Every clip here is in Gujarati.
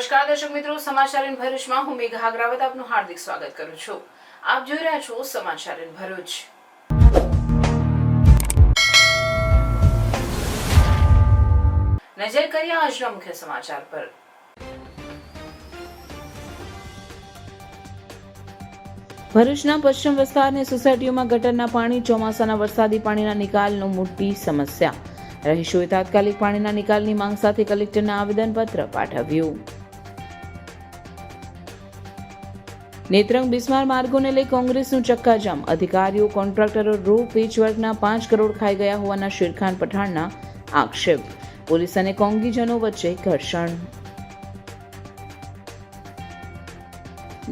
નમસ્કાર દર્શક મિત્રો, સમાચાર ઇન ભરૂચમાં હું મેઘા અગ્રવાલ આપનું હાર્દિક સ્વાગત કરું છું। આપ જોઈ રહ્યા છો સમાચાર ઇન ભરૂચ। નજર કરીએ આજના મુખ્ય સમાચાર પર। ભરૂચના પશ્ચિમ વિસ્તારની સોસાયટીઓમાં ગટરના પાણી, ચોમાસાના વરસાદી પાણીના નિકાલનો મોટી સમસ્યા। રહીશોએ તાત્કાલિક પાણીના નિકાલની માંગ સાથે કલેક્ટરને આવેદનપત્ર પાઠવ્યું। નેત્રંગ બિસ્માર માર્ગોને લઈ કોંગ્રેસનું ચક્કાજામ, અધિકારીઓ કોન્ટ્રાક્ટરો રો પેચવર્કના 5 કરોડ ખાઈ ગયા હોવાના શેરખાન પઠાણના આક્ષેપ। પોલીસ અને કોંગીજનો વચ્ચે ઘર્ષણ।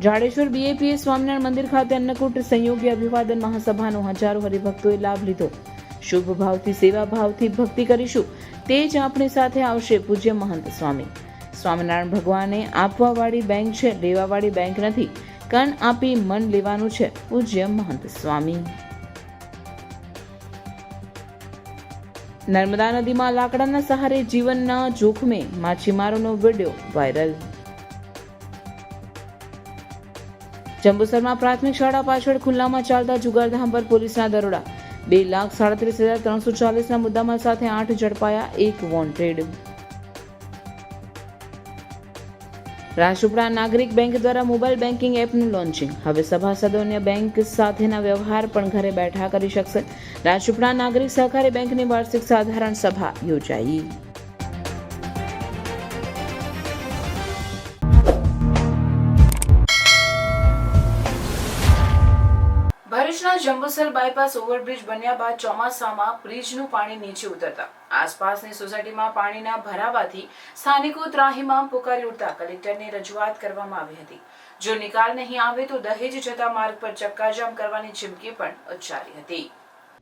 જાડેશ્વર બીએપીએ સ્વામિનારાયણ મંદિર ખાતે અન્નકૂટ સંયોગી અભિવાદન મહાસભાનો હજારો હરિભક્તોએ લાભ લીધો। શુભ ભાવથી સેવા ભાવથી ભક્તિ કરીશું તે જ આપણી સાથે આવશે પૂજ્ય મહંત સ્વામી। સ્વામિનારાયણ ભગવાને આપવાવાળી બેંક છે, લેવાવાળી બેંક નથી। કણ આપી મન લેવાનું છે પૂજ્ય મહંત સ્વામી। નર્મદા નદીમાં લાકડાના સહારે જીવનના જોખમે માછીમારોનો વિડીયો વાયરલ। જંબુસરમાં પ્રાથમિક શાળા પાછળ ખુલ્લામાં ચાલતા જુગારધામ પર પોલીસના દરોડા। 2,37,340ના મુદ્દામાલ સાથે 8 ઝડપાયા, 1 વોન્ટેડ। રાજપીપળા નાગરિક બેંક દ્વારા મોબાઈલ બેન્કિંગ એપનું લોન્ચિંગ। હવે સભાસદો અન્ય બેંક સાથેના વ્યવહાર પણ ઘરે બેઠા કરી શકશે। રાજપીપળા નાગરિક સહકારી બેંકની વાર્ષિક સાધારણ સભા યોજાઈ। ભરૂચના જંબુસર બાયપાસ ઓવરબ્રિજ બન્યા બાદ ચોમાસામાં બ્રિજનું પાણી નીચે ઉતરતા આસપાસની સોસાયટીમાં પાણીના ભરાવાથી સ્થાનિકો ત્રાહિમામ પુકારી ઉઠતા કલેક્ટરને રજૂઆત કરવામાં આવી હતી। જો નિકાલ નહીં આવે તો દહેજ જતા માર્ગ પર ચક્કાજામ કરવાની ચીમકી પણ ઉચ્ચારી હતી।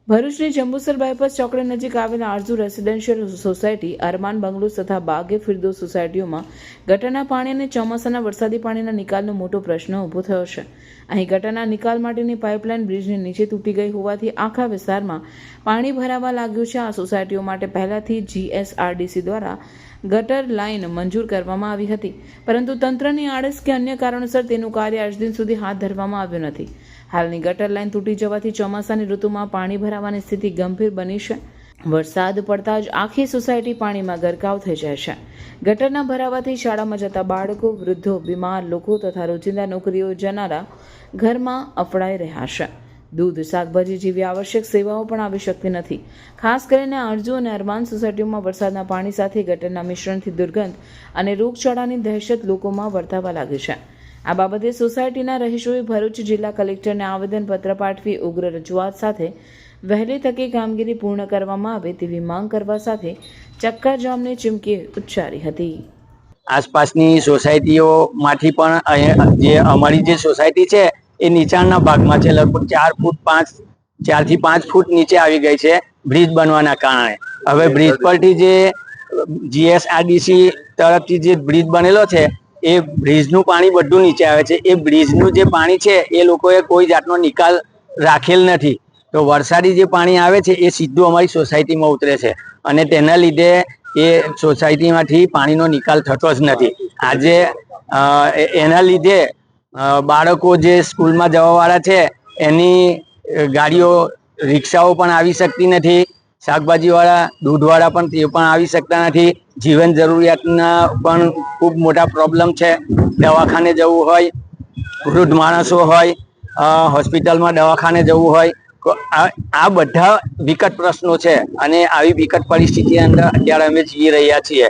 ભરૂચની જંબુસર બાયપાસ ચોકડી નજીક આવેલા આરઝુ રેસિડેન્શિયલ સોસાયટી, અરમાન બંગલોઝ તથા બાગે ફિરદોસ સોસાયટીઓમાં ગટરના પાણી અને ચોમાસાના વરસાદી પાણીના નિકાલનો મોટો પ્રશ્ન ઊભો થયો છે। અહીં ગટરના નિકાલ માટેની પાઇપલાઇન બ્રિજની નીચે તૂટી ગઈ હોવાથી આખા વિસ્તારમાં પાણી ભરાવા લાગ્યું છે। આ સોસાયટીઓ માટે પહેલાથી જીએસઆરડીસી દ્વારા ગટર લાઇન મંજૂર કરવામાં આવી હતી, પરંતુ તંત્રની આળસ કે અન્ય કારણોસર તેનું કાર્ય આજ દિન સુધી હાથ ધરવામાં આવ્યું નથી। હાલની ગટર લાઇન તૂટી જવાથી ચોમાસાની ઋતુમાં પાણી ભરાવાની સ્થિતિ ગંભીર બની છે। વરસાદ પડતા જ આખી સોસાયટી પાણીમાં ગરકાવ થઈ જાય છે। ગટરના ભરાવાથી શાળામાં જતા બાળકો, વૃદ્ધો, બીમાર લોકો તથા રોજિંદા નોકરીઓ જનારા ઘરમાં અફડાઈ રહ્યા છે। દૂધ, શાકભાજી જેવી આવશ્યક સેવાઓ પણ આવી શકતી નથી। ખાસ કરીને આરઝુ અને અરમાન સોસાયટીઓમાં વરસાદના પાણી સાથે ગટરના મિશ્રણથી દુર્ગંધ અને રોગચાળાની દહેશત લોકોમાં વર્તાવા લાગી છે। આ બાબતે સોસાયટીના રહીશોએ ભરૂચ જિલ્લા કલેક્ટરને આવેદનપત્ર પાઠવી ઉગ્ર રજૂઆત સાથે વહેલી તકે કામગીરી પૂર્ણ કરવામાં આવે તેવી માંગ કરવા સાથે ચક્કાજામની ચીમકી ઉચ્ચારી હતી। આસપાસની સોસાયટીઓમાંથી પણ જે અમારી જે સોસાયટી છે એ નીચાણના ભાગમાં છે, લગભગ 4 થી 5 ફૂટ નીચે આવી ગઈ છે બ્રિજ બનવાના કારણે। હવે બ્રિજ પરથી જે જીએસઆરડીસી તરફથી જે બ્રિજ બનેલો છે એ બ્રિજનું પાણી બધું નીચે આવે છે। એ બ્રિજનું જે પાણી છે એ લોકોએ કોઈ જાતનો નિકાલ રાખેલ નથી, તો વરસાદી જે પાણી આવે છે એ સીધું અમારી સોસાયટીમાં ઉતરે છે અને તેના લીધે એ સોસાયટીમાંથી પાણીનો નિકાલ થતો જ નથી। આજે એના લીધે બાળકો જે સ્કૂલમાં જવાવાળા છે એની ગાડીઓ, રિક્ષાઓ પણ આવી શકતી નથી। શાકભાજીવાળા, દૂધવાળા પણ તે પણ આવી શકતા નથી। જીવન જરૂરિયાતના પણ ખૂબ મોટા પ્રોબ્લેમ છે। દવાખાને જવું હોય, વૃદ્ધ માણસો હોય, હોસ્પિટલમાં દવાખાને જવું હોય, આ બધા વિકટ પ્રશ્નો છે અને આવી વિકટ પરિસ્થિતિ અંદર અત્યારે અમે જીવી રહ્યા છીએ।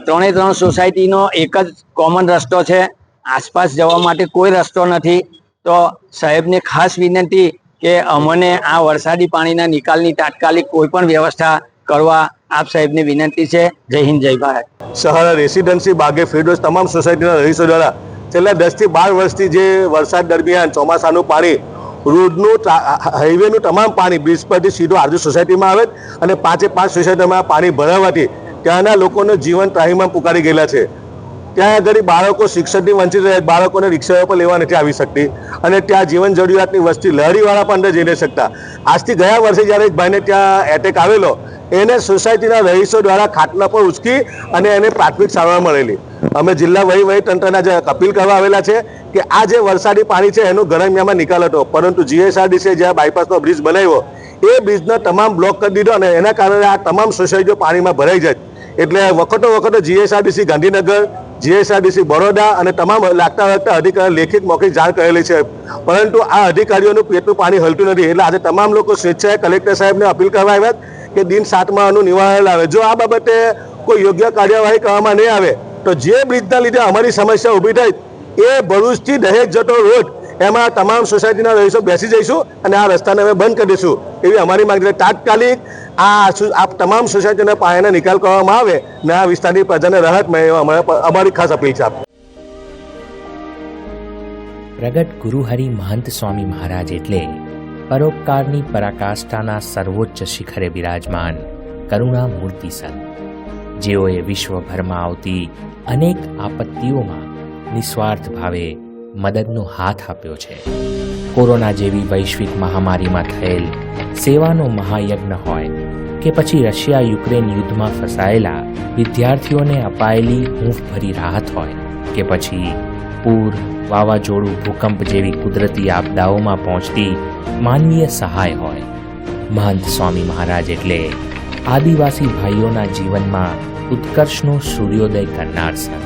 3 સોસાયટીનો એક જ કોમન રસ્તો છે, આસપાસ જવા માટે કોઈ રસ્તો નથી। તો સાહેબને ખાસ વિનંતી કે અમને આ વરસાદી પાણીના નિકાલની તાત્કાલિક કોઈ પણ વ્યવસ્થા કરવા આપ સાહેબને વિનંતી છે। જય હિન્દ, જય ભારત। સહારા રેસિડેન્સી, બાગે ફિરદોસ તમામ સોસાયટીના રહીશો દ્વારા છેલ્લા 10 થી 12 વર્ષથી જે વરસાદ દરમિયાન ચોમાસાનું પાણી, રોડનું, હાઈવેનું તમામ પાણી બ્રિજ પરથી સીધું આરઝુ સોસાયટીમાં આવે અને 5 સોસાયટીમાં પાણી ભરાવાથી ત્યાંના લોકોનું જીવન ત્રાહિમામ પુકારી ગયેલા છે। ત્યાં આગળ બાળકો શિક્ષણથી વંચિત રહે, બાળકોને રિક્ષાઓ પર લેવા નથી આવી શકતી અને ત્યાં જીવન જરૂરિયાતની વસ્તી લહેરીવાળા પણ અંદર જઈ નથી શકતા. આજથી ગયા વર્ષે જ્યારે એક ભાઈને ત્યાં એટેક આવેલો, એને સોસાયટીના રહીશો દ્વારા ખાટલા પર ઉચકી અને એને પ્રાથમિક સારવાર મળેલી. અમે જિલ્લા વહીવટીતંત્રના જે અપીલ કરવા આવેલા છે કે આ જે વરસાદી પાણી છે એનો ગરમિયામાં નિકાલ હતો, પરંતુ GSRDC જ્યાં બાયપાસનો બ્રિજ બનાવ્યો એ બ્રિજનો તમામ બ્લોક કરી દીધો અને એના કારણે આ તમામ સોસાયટીઓ પાણીમાં ભરાઈ જાય. એટલે વખતો GSRDC ગાંધીનગર, GSRDC બરોડા અને તમામ લાગતા અધિકારીઓ લેખિત મૌખિક જાણ કરેલી છે, પરંતુ આ અધિકારીઓનું પેટનું પાણી હલતું નથી. એટલે આજે તમામ લોકો સ્વેચ્છાએ કલેક્ટર સાહેબને અપીલ કરવા આવ્યા કે દિન 7માં આનું નિવારણ લાવે. જો આ બાબતે કોઈ યોગ્ય કાર્યવાહી કરવામાં નહીં આવે તો જે બ્રિજના લીધે અમારી સમસ્યા ઊભી થઈ એ ભરૂચથી દહેજ જતો રોડ, એમાં તમામ સોસાયટીના રહીશો બેસી જઈશું અને આ રસ્તાને અમે બંધ કરી દઈશું એવી અમારી માંગ છે. તાત્કાલિક આ તમામ સોસાયટીના પાણીનો નિકાલ કરવામાં આવે ને આ વિસ્તારની પ્રજાને રાહત મળે અમારી ખાસ અપીલ છે. પ્રગટ ગુરુહરિ મહંત સ્વામી મહારાજ એટલે પરોપકારની પરાકાષ્ઠાના સર્વોચ્ચ શિખરે બિરાજમાન કરુણા મૂર્તિ સંત, જેઓએ વિશ્વભરમાં આવતી અનેક આપત્તિઓમાં નિસ્વાર્થ ભાવે મદદનો હાથ આપ્યો છે. કોરોના જેવી વૈશ્વિક મહામારીમાં થયેલ સેવાનો મહાયજ્ઞ હોય કે પછી રશિયા યુક્રેન યુદ્ધમાં ફસાયેલા વિદ્યાર્થીઓને અપાયેલી હૂંફભરી રાહત હોય કે પછી પૂર, વાવાઝોડું, ભૂકંપ જેવી કુદરતી આપદાઓમાં પહોંચતી માનવીય સહાય હોય, મહંત સ્વામી મહારાજ એટલે આદિવાસી ભાઈઓના જીવનમાં ઉત્કર્ષનો સૂર્યોદય કરનાર સંત.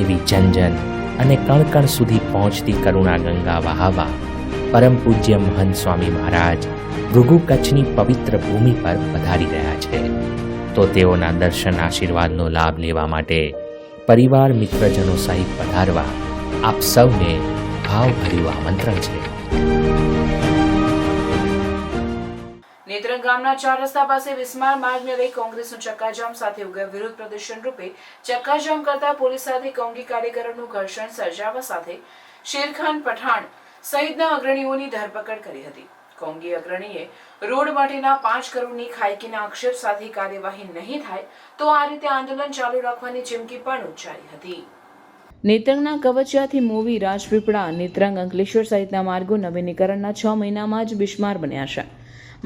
એવી જન અને કણ સુધી પહોંચતી કરુણા ગંગા વહાવા પરમ પૂજ્ય મહંત સ્વામી મહારાજ ભૃગુ કચ્છની પવિત્ર ભૂમિ પર પધારી રહ્યા છે. તો તેઓના દર્શન આશીર્વાદનો લાભ લેવા માટે પરિવાર મિત્રજનો સહિત પધારવા આપ સૌને ભાવભર્યું આમંત્રણ છે. નેત્રંગ ગામના 4 રસ્તા પાસે વિસ્માર માર્ગને લઈ કોંગ્રેસનું ચક્કાજામ સાથે ઉગ્ર વિરોધ પ્રદર્શન રૂપે ચક્કાજામ કરતા પોલીસ સાથે કોંગી કાર્યકરોનું ઘર્ષણ સર્જાવા સાથે શેરખાન પઠાણ સહિતના અગ્રણીઓની ધરપકડ કરી હતી. કોંગી અગ્રણીએ રોડ માટેના 5 કરોડની ખાયકીના આક્ષેપ સાથે કાર્યવાહી નહીં થાય તો આ રીતે આંદોલન ચાલુ રાખવાની ચીમકી પણ ઉચ્ચારી હતી. નેત્રંગના કવચિયાથી મોવી, રાજપીપળા, નેત્રંગ, અંકલેશ્વર સહિતના માર્ગો નવીનીકરણના 6 મહિનામાં જ બિસ્માર બન્યા છે.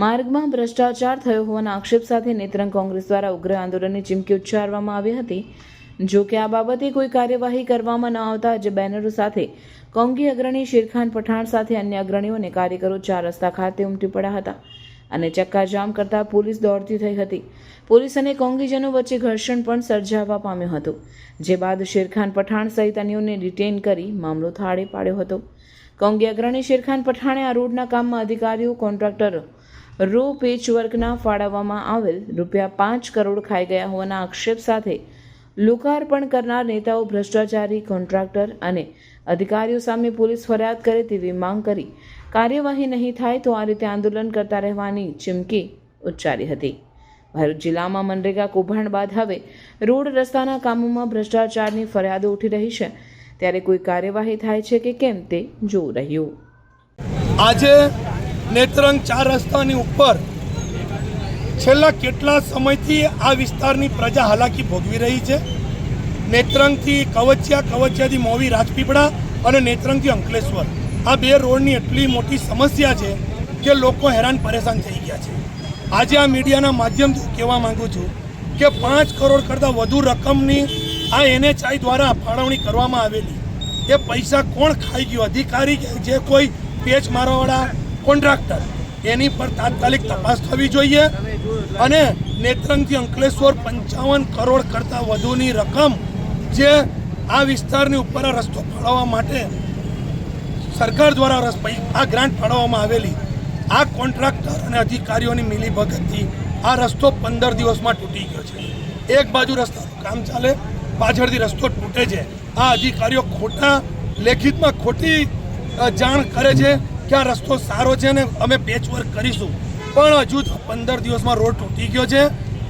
માર્ગમાં ભ્રષ્ટાચાર થયો હોવાના આક્ષેપ સાથે નેત્રંગ કોંગ્રેસ દ્વારા ઉગ્ર આંદોલનની ચીમકી ઉચ્ચારવામાં આવી હતી. જો કે આ બાબતે કોઈ કાર્યવાહી કરવામાં ન આવતા જે બેનરો સાથે કોંગી અગ્રણી શેરખાન પઠાણ સાથે અન્ય અગ્રણીઓ અને કાર્યકરો 4 રસ્તા ખાતે ઉમટી પડ્યા હતા અને ચક્કાજામ કરતા પોલીસ દોડતી થઈ હતી. પોલીસ અને કોંગીજનો વચ્ચે ઘર્ષણ પણ સર્જાવા પામ્યું હતું, જે બાદ શેરખાન પઠાણ સહિત અન્યોને ડિટેન કરી મામલો થાળે પાડ્યો હતો. કોંગી અગ્રણી શેરખાન પઠાણે આ રોડના કામમાં અધિકારીઓ, કોન્ટ્રાક્ટર રો પેચવર્કના ફાળવવામાં આવેલ ₹5 કરોડ ખાઈ ગયા હોવાના આક્ષેપ સાથે લોકાર્પણ કરનાર નેતાઓ, ભ્રષ્ટાચારી કોન્ટ્રાક્ટર અને અધિકારીઓ સામે પોલીસ ફરિયાદ કરે તેવી માંગ કરી કાર્યવાહી નહીં થાય તો આ રીતે આંદોલન કરતા રહેવાની ચીમકી ઉચ્ચારી હતી. ભરૂચ જિલ્લામાં મનરેગા કૌભાંડ બાદ હવે રોડ રસ્તાના કામોમાં ભ્રષ્ટાચારની ફરિયાદો ઉઠી રહી છે, ત્યારે કોઈ કાર્યવાહી થાય છે કે કેમ તે જોવું રહ્યું. આજે નેત્રંગ 4 રસ્તાની ઉપર છેલ્લા કેટલા સમયથી આ વિસ્તારની પ્રજા હાલાકી ભોગવી રહી છે. નેત્રંગથી કવચિયા, કવચિયાથી મોવી, રાજપીપળા અને નેત્રંગથી અંકલેશ્વર, આ 2 રોડની એટલી મોટી સમસ્યા છે કે લોકો હેરાન પરેશાન થઈ ગયા છે. આજે આ મીડિયાના માધ્યમથી કહેવા માંગુ છું કે 5 કરોડ કરતાં વધુ રકમની આ NHI દ્વારા ફાળવણી કરવામાં આવેલી, એ પૈસા કોણ ખાઈ ગયું? અધિકારી કે જે કોઈ પેચ મારવાવાળા કોન્ટ્રાક્ટર, એની પર તાત્કાલિક તપાસ થવી જોઈએ. અને નેત્રંગથી અંકલેશ્વર 55 કરોડ કરતાં વધુની રકમ જે આ વિસ્તારની ઉપર આ રસ્તો ફાળવવા માટે સરકાર દ્વારા આ ગ્રાન્ટ ફાળવવામાં આવેલી, આ કોન્ટ્રાક્ટર અને અધિકારીઓની મિલીભગતથી આ રસ્તો 15 દિવસમાં તૂટી ગયો છે. એક બાજુ રસ્તાનું કામ ચાલે, પાછળથી રસ્તો તૂટે છે. આ અધિકારીઓ ખોટા લેખિતમાં ખોટી જાણ કરે છે કે આ રસ્તો સારો છે ને અમે પેચવર્ક કરીશું, પણ હજુ 15 દિવસમાં રોડ તૂટી ગયો છે.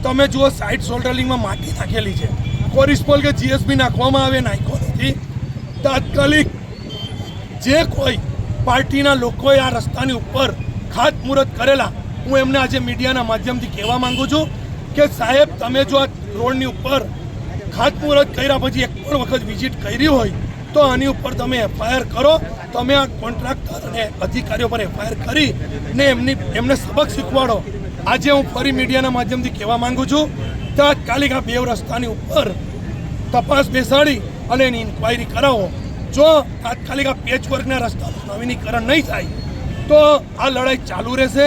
તમે જુઓ, સાઇડ શોલ્ડરિંગમાં માટી નાખેલી છે, કોરિસ્પોલ કે GSB નાખવામાં આવે, નાખ્યો નથી. તાત્કાલિક જે કોઈ પાર્ટીના લોકોએ આ રસ્તાની ઉપર ખાતમુહૂર્ત કરેલા, હું એમને આજે મીડિયાના માધ્યમથી કહેવા માંગુ છું કે સાહેબ, તમે જો આ રોડની ઉપર ખાતમુહૂર્ત કર્યા પછી એક પણ વખત વિઝિટ કરી હોય તો આની ઉપર તમે એફઆઈઆર કરો. તમે આ કોન્ટ્રાક્ટર અને અધિકારીઓ પર એફઆઈઆર કરી ને એમને સબક શીખવાડો. આજે હું ફરી મીડિયાના માધ્યમથી કહેવા માંગુ છું, તાત્કાલિક આ 2 રસ્તાની ઉપર તપાસ બેસાડી અને એની ઇન્ક્વાયરી કરાવો. જો તાત્કાલિક આ પેચવર્કના રસ્તાનું નવીનીકરણ નહીં થાય તો આ લડાઈ ચાલુ રહેશે,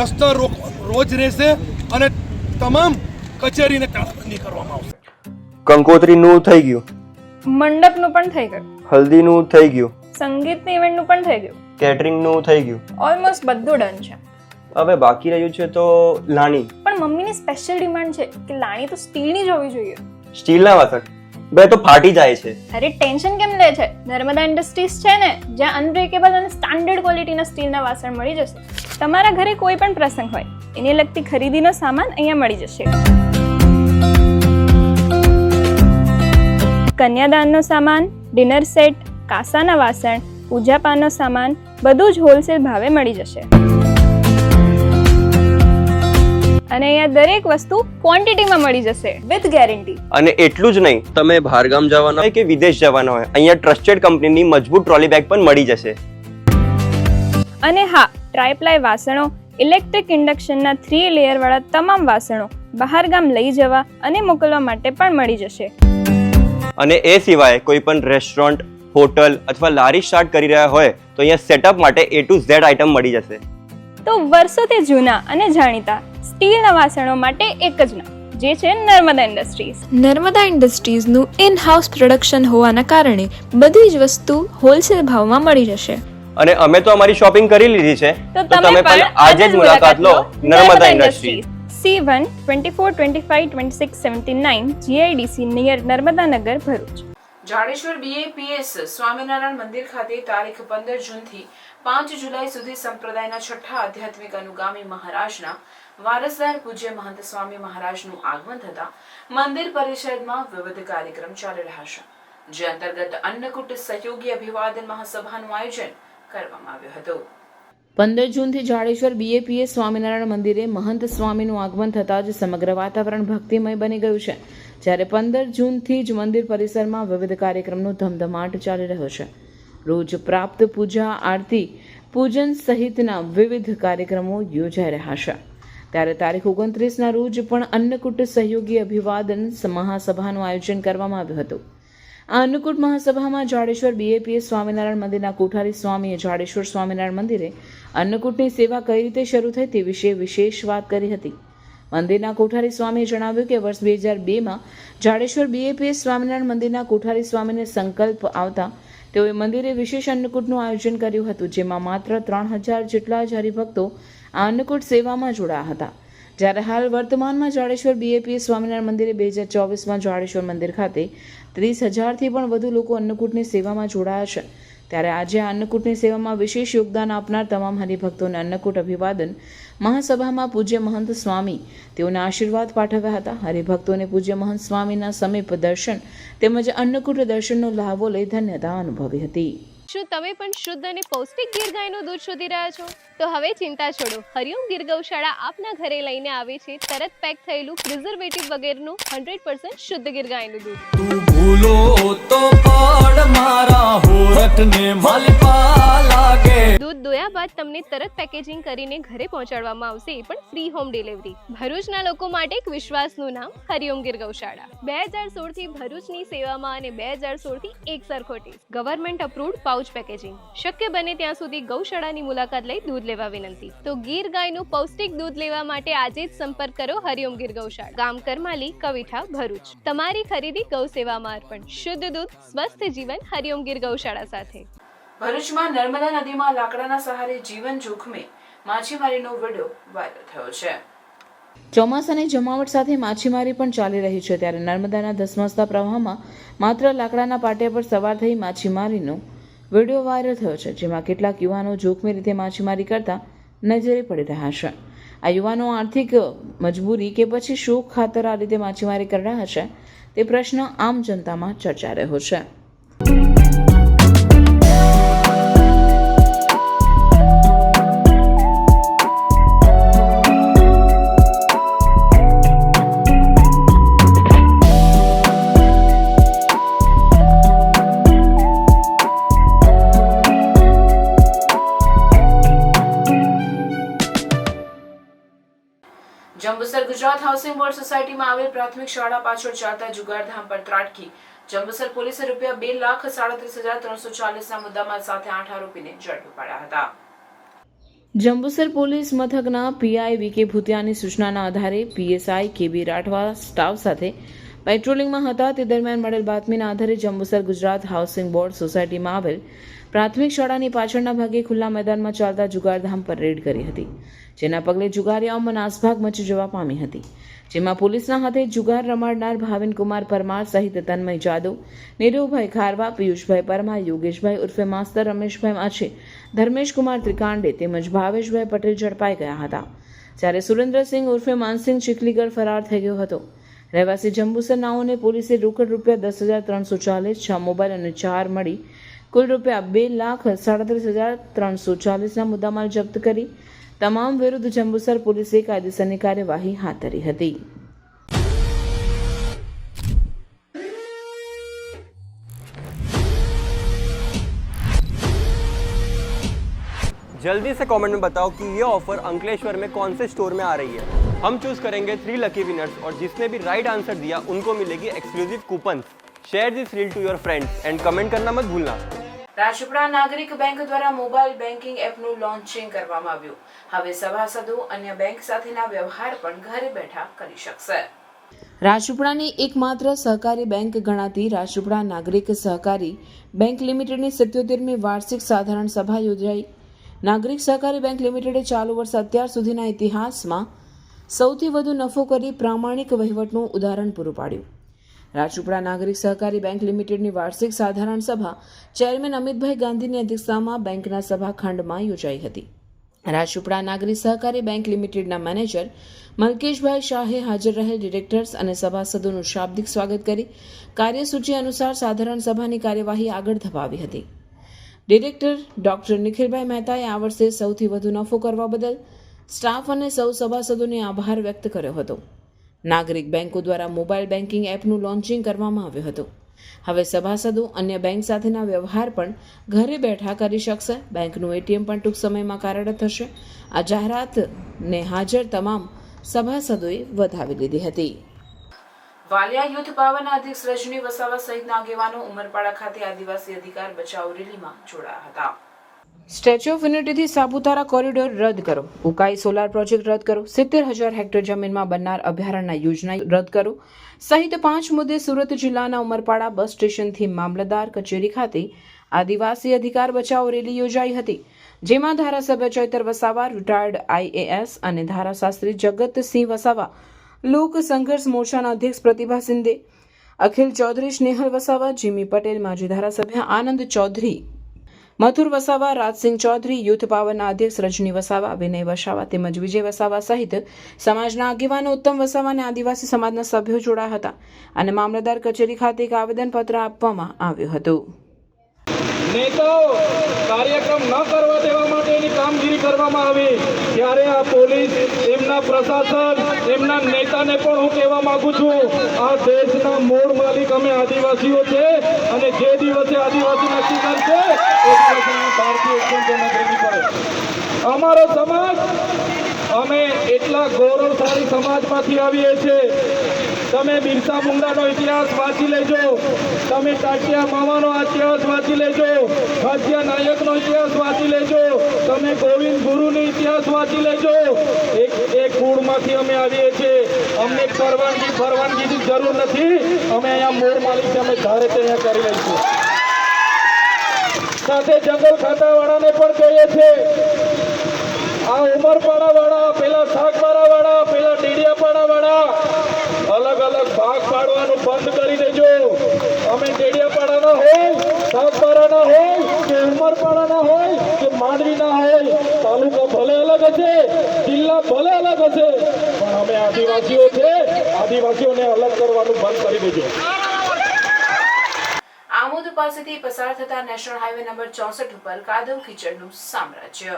રસ્તા રોજ રહેશે અને તમામ કચેરીને તાળાબંધી કરવામાં આવશે. કંકોત્રીનું થઈ ગયું, મંડપનું પણ થઈ ગયું, હલ્દીનું થઈ ગયું, સંગીતની ઇવેન્ટનું પણ થઈ ગયું, કેટરિંગનું થઈ ગયું, ઓલમોસ્ટ બધું ડન છે. હવે બાકી રહ્યું છે તો લાણી. પણ મમ્મીની સ્પેશિયલ ડિમાન્ડ છે કે લાણી તો સ્ટીલની જ હોવી જોઈએ. સ્ટીલના વાસણ બે તો ફાટી જાય છે. અરે ટેન્શન કેમ લે છે? નર્મદા ઇન્ડસ્ટ્રીઝ છે ને, જ્યાં અનબ્રેકેબલ અને સ્ટાન્ડર્ડ ક્વોલિટીના સ્ટીલના વાસણ મળી જશે. તમારા ઘરે કોઈ પણ પ્રસંગ હોય એને લગતી ખરીદીનો સામાન અહીંયા મળી જશે. કન્યાદાનનો સામાન, ડિનર સેટ, કાસાના વાસણ, પૂજાપાનો સામાન બધું જ હોલસેલ ભાવે મળી જશે. અને અહીંયા દરેક વસ્તુ ક્વોન્ટિટીમાં મળી જશે વિથ ગેરંટી. અને એટલું જ નહીં, તમે બહારગામ જવાના હોય કે વિદેશ જવાના હોય, અહીંયા ટ્રસ્ટેડ કંપનીની મજબૂત ટ્રોલી બેગ પણ મળી જશે. અને હા, ટ્રાયપ્લાય વાસણો, ઇલેક્ટ્રિક ઇન્ડક્શનના 3 લેયર વાળા તમામ વાસણો બહારગામ લઈ જવા અને મોકલવા માટે પણ મળી જશે. અને એ સિવાય કોઈ પણ રેસ્ટોરન્ટ, હોટલ અથવા લારી સ્ટાર્ટ કરી રહ્યા હોય તો અહીંયા સેટઅપ માટે A to Z આઇટમ મળી જશે. તો વર્ષોથી જૂના અને જાણીતા સ્ટીલના વાસણો માટે એક જ નામ, જે છે નર્મદા ઇન્ડસ્ટ્રીઝ. નર્મદા ઇન્ડસ્ટ્રીઝનું ઇન હાઉસ પ્રોડક્શન હોવાના કારણે બધી જ વસ્તુ હોલસેલ ભાવમાં મળી જશે. અને અમે તો અમારી શોપિંગ કરી લીધી છે, તો તમે પણ આજે જ મુલાકાત લો Narmada industries. C1 24 25 26 79 GIDC near Narmadanagar, Bharuch. Jadeshwar BAPS Swaminarayan મંદિર ખાતે તારીખ 15 જૂનથી 5 જુલાઈ સુધી સંપ્રદાયના 6ઠ્ઠા આધ્યાત્મિક અનુગામી મહારાજના વારસદાર પૂજ્ય મહંત સ્વામી મહારાજનું આગમન થતા મંદિર પરિસરમાં વિવિધ કાર્યક્રમ ચાલી રહ્યા છે, જે અંતર્ગત અન્નકૂટ સહયોગી અભિવાદન મહાસભાનું આયોજન કરવામાં આવ્યું હતું. 15 જૂનથી જાડેશ્વર BAPS સ્વામિનારાયણ મંદિરે મહંત સ્વામીનું આગમન થતાં જ સમગ્ર વાતાવરણ ભક્તિમય બની ગયું છે, જ્યારે 15 જૂનથી જ મંદિર પરિસરમાં વિવિધ કાર્યક્રમનો ધમધમાટ ચાલી રહ્યો છે. રોજ પ્રાપ્ત પૂજા, આરતી, પૂજન સહિતના વિવિધ કાર્યક્રમો યોજાઈ રહ્યા છે. ત્યારે તારીખ 29ના રોજ પણ અન્નકૂટ સહયોગી અભિવાદન મહાસભાનું આયોજન કરવામાં આવ્યું હતું. આ અન્નકૂટ મહાસભામાં જાડેશ્વર BAPS સ્વામિનારાયણ મંદિરના કોઠારી સ્વામીએ જાડેશ્વર સ્વામિનારાયણ મંદિરે અન્નકૂટની સેવા કઈ રીતે શરૂ થઈ તે વિશે વિશેષ વાત કરી હતી. મંદિરના કોઠારી સ્વામીએ જણાવ્યું કે વર્ષ 2002માં જાડેશ્વર BAPS સ્વામિનારાયણ મંદિરના કોઠારી સ્વામીને સંકલ્પ આવતા તેઓએ મંદિરે વિશેષ અન્નકૂટનું આયોજન કર્યું હતું, જેમાં માત્ર 3000 જેટલા જ હરિભક્તો આ અન્નકૂટ સેવામાં જોડાયા હતા. જ્યારે હાલ વર્તમાનમાં જાડેશ્વર BAPS સ્વામિનારાયણ મંદિરે 2024માં જાડેશ્વર મંદિર ખાતે 30,000થી પણ વધુ લોકો અન્નકૂટની સેવામાં જોડાયા છે. ત્યારે આજે આ અન્નકૂટની સેવામાં વિશેષ યોગદાન આપનાર તમામ હરિભક્તોને અન્નકૂટ અભિવાદન મહાસભામાં પૂજ્ય મહંત સ્વામી તેઓના આશીર્વાદ પાઠવ્યા હતા. હરિભક્તોને પૂજ્ય મહંત સ્વામીના સમીપ દર્શન તેમજ અન્નકૂટ દર્શનનો લાભો લઈ ધન્યતા અનુભવી હતી. શું તમે પણ શુદ્ધ અને પૌષ્ટિક ગીર ગાયનું દૂધ શોધી રહ્યા છો? તો હવે ચિંતા છોડો, હરિઓમ ગીર ગૌશાળા આપના ઘરે લઈને આવે છે તરત પેક થયેલું પ્રિઝર્વેટિવ વગેરેનું 100% શુદ્ધ ગીર ગાયનું દૂધ. તું ભૂલો તો પડ મારા હોઠને માલપા લાગે. દૂધ દોયા બાદ તમને તરત પેકેજિંગ કરીને ઘરે પહોંચાડવામાં આવશે, એ પણ ફ્રી હોમ ડિલિવરી. ભરૂચના લોકો માટે એક વિશ્વાસનું નામ હરિઓમ ગીર ગૌશાળા. 2016થી ભરૂચની સેવામાં અને 2016થી એક સરખો test. Government approved pouch packaging. શક્ય બને ત્યાં સુધી ગૌશાળાની મુલાકાત લઈ દૂધ લેવા વિનંતી. તો ગીર ગાયનું પૌષ્ટિક દૂધ લેવા માટે આજે જ સંપર્ક કરો હરિઓમ ગીર ગૌશાળા, ગામ કરમાલી, કવિઠા, ભરૂચ. તમારી ખરીદી ગૌ સેવામાં અર્પણ. શુદ્ધ દૂધ, સ્વસ્થ જીવન હરિઓમ ગીર ગૌશાળા સાથે. ભરૂચમાં નર્મદા નદીમાં લાકડાના સહારે જીવન જોખમે માછીમારીનો વિડીયો વાયરલ થયો છે. ચોમાસાની જમાવટ સાથે માછીમારી પણ ચાલી રહી છે, ત્યારે નર્મદાના ધસમસતા પ્રવાહમાં માત્ર લાકડાના પાટિયા પર સવાર થઈ માછીમારીનો વિડીયો વાયરલ થયો છે, જેમાં કેટલાક યુવાનો જોખમી રીતે માછીમારી કરતા નજરે પડી રહ્યા છે. આ યુવાનો આર્થિક મજબૂરી કે પછી શોખ ખાતર આ રીતે માછીમારી કરી રહ્યા છે તે પ્રશ્ન આમ જનતામાં ચર્ચાઈ રહ્યો છે. જંબુસર ગુજરાત હાઉસિંગ બોર્ડ સોસાયટીમાં આવેલ પ્રાથમિક શાળા પાછળ ચાલતા જુગારધામ પર ત્રાટકી. જંબુસર પોલીસે રૂપિયા 2,37,340ના મુદ્દામાલ સાથે 8 આરોપીને ઝડપી પાડ્યા હતા. જંબુસર પોલીસ મથકના પીઆઈ વીકે ભૂતિયાની સૂચનાના આધારે પીએસઆઈ કેબી રાઠવા સ્ટાફ સાથે પેટ્રોલિંગમાં હતા. તે દરમિયાન મળેલ બાતમીના આધારે જંબુસર ગુજરાત હાઉસિંગ બોર્ડ સોસાયટીમાં આવેલ પ્રાથમિક શાળાની પાછળના ભાગે ખુલ્લા મેદાનમાં ચાલતા જુગારધામ પર રેડ કરી હતી, જેના પગલે જુગારીઓમાં નાસભાગ મચી જવા પામી હતી. જેમાં પોલીસના હાથે જુગાર રમાડનાર ભાવિનકુમાર પરમાર સહિત તન્મય જાદવ, નીરવભાઈ ખારવા, પિયુષભાઈ પરમાર, યોગેશભાઈ ઉર્ફે માસ્તર, રમેશભાઈ માછી, ધર્મેશકુમાર ત્રિકાંડે તેમજ ભાવેશભાઈ પટેલ ઝડપાઈ ગયા હતા. જ્યારે સુરેન્દ્રસિંહ ઉર્ફે માનસિંહ ચીખલીગર ફરાર થઈ ગયો હતો. રહેવાસી જંબુસર નાઓને પોલીસે રોકડ રૂપિયા 10,340, 6 મોબાઈલ અને 4 મળી કુલ રૂપિયા 2,37,340ના મુદ્દામાલ જપ્ત કરી તમામ વિરુદ્ધ જંબુસર પોલીસે કાયદેસરની કાર્યવાહી હાથ ધરી હતી. जल्दी से कमेंट में बताओ कि ये ऑफर अंकलेश्वर में कौन से स्टोर में आ रही है. हम चूज करेंगे 3 लकी विनर्स और जिसने भी राइट आंसर दिया उनको मिलेगी exclusive coupon. Share this reel to your friends and comment करना मत भूलना. રાજપીપળા નાગરિક બેંક દ્વારા મોબાઈલ બેન્કિંગ એપનું લોન્ચિંગ કરવામાં આવ્યું. હવે સભાસદો અન્ય બેંક સાથેના વ્યવહાર પણ ઘરે બેઠા કરી શકશે. રાજપીપળાની એકમાત્ર સહકારી બેંક ગણાતી રાજપીપળા નાગરિક સહકારી બેંક લિમિટેડની 77મી વાર્ષિક સાધારણ સભા યોજાઈ. નાગરિક સહકારી બેંક લિમિટેડે ચાલુ વર્ષ અત્યાર સુધીના ઇતિહાસમાં સૌથી વધુ નફો કરી પ્રામાણિક વહીવટનું ઉદાહરણ પૂરું પાડ્યું. રાજપીપળા નાગરિક સહકારી બેંક લિમિટેડની વાર્ષિક સાધારણ સભા ચેરમેન અમિતભાઈ ગાંધીની અધ્યક્ષતામાં બેંકના સભાખંડમાં યોજાઈ હતી. રાજપીપળા નાગરિક સહકારી બેંક લિમિટેડના મેનેજર મલકેશભાઈ શાહે હાજર રહેલ ડિરેક્ટર્સ અને સભાસદોનું શાબ્દિક સ્વાગત કરી કાર્યસૂચિ અનુસાર સાધારણ સભાની કાર્યવાહી આગળ ધપાવી હતી. ડિરેક્ટર ડોક્ટર નિખિલભાઈ મહેતાએ આ વર્ષે સૌથી વધુ નફો કરવા બદલ સ્ટાફ અને સૌ સભાસદોને આભાર વ્યક્ત કર્યો હતો. નાગરિક બેંકો દ્વારા મોબાઈલ બેન્કિંગ એપનું લોન્ચિંગ કરવામાં આવ્યું હતું. હવે સભાસદો અન્ય બેંક સાથેના વ્યવહાર પણ ઘરે બેઠા કરી શકશે. બેંકનું એટીએમ પણ ટૂંક સમયમાં કાર્યરત થશે. આ જાહેરાતને હાજર તમામ સભાસદોએ વધાવી લીધી હતી. વાલિયા યુથ પાવરના અધ્યક્ષ રજની વસાવા સહિતના આગેવાનો ઉમરપાડા ખાતે આદિવાસી અધિકાર બચાવ રેલીમાં જોડાયા હતા. સ્ટેચ્યુ ઓફ યુનિટીથી સાપુતારા કોરિડોર રદ કરો, ઉકાઈ સોલાર પ્રોજેક્ટ રદ કરો, 70,000 હેક્ટર જમીનમાં બનનાર અભયારણ્ય યોજના રદ કરો સહિત 5 મુદ્દે સુરત જિલ્લાના ઉમરપાડા બસ સ્ટેશનથી મામલતદાર કચેરી ખાતે આદિવાસી અધિકાર બચાવ રેલી યોજાઈ હતી. જેમાં ધારાસભ્ય ચૈતર વસાવા, રિટાયર્ડ IAS અને ધારાશાસ્ત્રી જગતસિંહ વસાવા, લોક સંઘર્ષ મોરચાના અધ્યક્ષ પ્રતિભા શિંદે, અખિલ ચૌધરી, સ્નેહલ વસાવા, જીમી પટેલ, માજી ધારાસભ્ય આનંદ ચૌધરી, મથુર વસાવા, રાજસિંહ ચૌધરી, યુથ પાવરના અધ્યક્ષ રજની વસાવા, વિનય વસાવા તેમજ વિજય વસાવા સહિત સમાજના આગેવાનો ઉત્તમ વસાવા અને આદિવાસી સમાજના સભ્યો જોડાયા હતા અને મામલતદાર કચેરી ખાતે એક આવેદનપત્ર આપવામાં આવ્યું હતું. નેતાઓ કાર્યક્રમ ન કરવા દેવા માટેની કામગીરી કરવામાં આવી ત્યારે આ પોલીસ, એમના પ્રશાસન, એમના નેતાને પણ હું કહેવા માંગુ છું, આ દેશના મૂળ માલિક અમે આદિવાસીઓ છે અને જે દિવસે આદિવાસી નક્કી કરશે એ દિવસે ભારતીય જનતા પડે. અમારો સમાજ, અમે એટલા ગૌરવશાળી સમાજમાંથી આવીએ છીએ. તમે બિરસા મુંડાનો ઇતિહાસ વાંચી લેજો, તમે ટાટિયા મામાનો ઇતિહાસ વાંચી લેજો, હાસ્યા નાયકનો ઇતિહાસ વાંચી લેજો, તમે ગોવિંદ ગુરુનો ઇતિહાસ વાંચી લેજો. એક કુળમાંથી અમે આવીએ છીએ. અમને પરવાનગીની જરૂર નથી. અમે અહીંયા મૂળ માલિક છે, અમે ધારે તે અહીંયા કરી લઈશું. સાથે જંગલ ખાતાવાળાને પણ કહીએ છીએ, આ ઉમરપાડાવાળા, પેલા શાકબારાવાળા, પેલા ડેડિયાપાડાવાળા અલગ અલગ ભાગ પાડવાનું બંધ કરી દેજો. અમે ડેડિયાપાડાના હોય, શાકબારાના હોય કે ઉમરપાડાના હોય કે માંડવીના હોય, તાલુકા ભલે અલગ હશે, જિલ્લા ભલે અલગ હશે, પણ અમે આદિવાસીઓ છે, આદિવાસીઓને અલગ કરવાનું બંધ કરી દેજો. આમોદ પાસેથી પસાર થતા નેશનલ હાઈવે નંબર 64 ઉપર કાદવ કીચડનું સામ્રાજ્ય.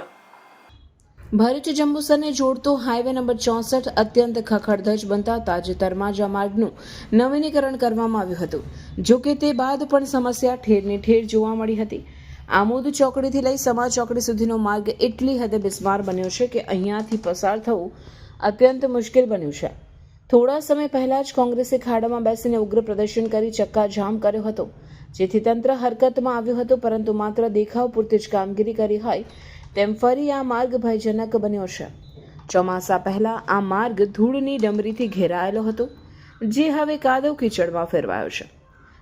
ભરૂચ જંબુસરને જોડતો હાઈવે નંબર 64 અત્યંત ખખડધજ બનતા તાજેતરમાં જ આ માર્ગનું નવીનીકરણ કરવામાં આવ્યું હતું. જોકે તે બાદ પણ સમસ્યા ઠેરને ઠેર જોવા મળી હતી. આમોદ ચોકડીથી લઈ સમા ચોકડી સુધીનો માર્ગ એટલી હદે બિસ્માર બન્યો છે કે અહીંયાથી પસાર થવું અત્યંત મુશ્કેલ બન્યું છે. થોડા સમય પહેલા જ કોંગ્રેસે ખાડામાં બેસીને ઉગ્ર પ્રદર્શન કરી ચક્કાજામ કર્યો હતો, જેથી તંત્ર હરકતમાં આવ્યું હતું, પરંતુ માત્ર દેખાવ પૂરતી જ કામગીરી કરી હોય તેમ ફરી આ માર્ગ ભયજનક બન્યો છે. ચોમાસા પહેલા આ માર્ગ ધૂળની ડમરીથી ઘેરાયેલો હતો, જે હવે કાદવ કીચડમાં ફેરવાયો છે.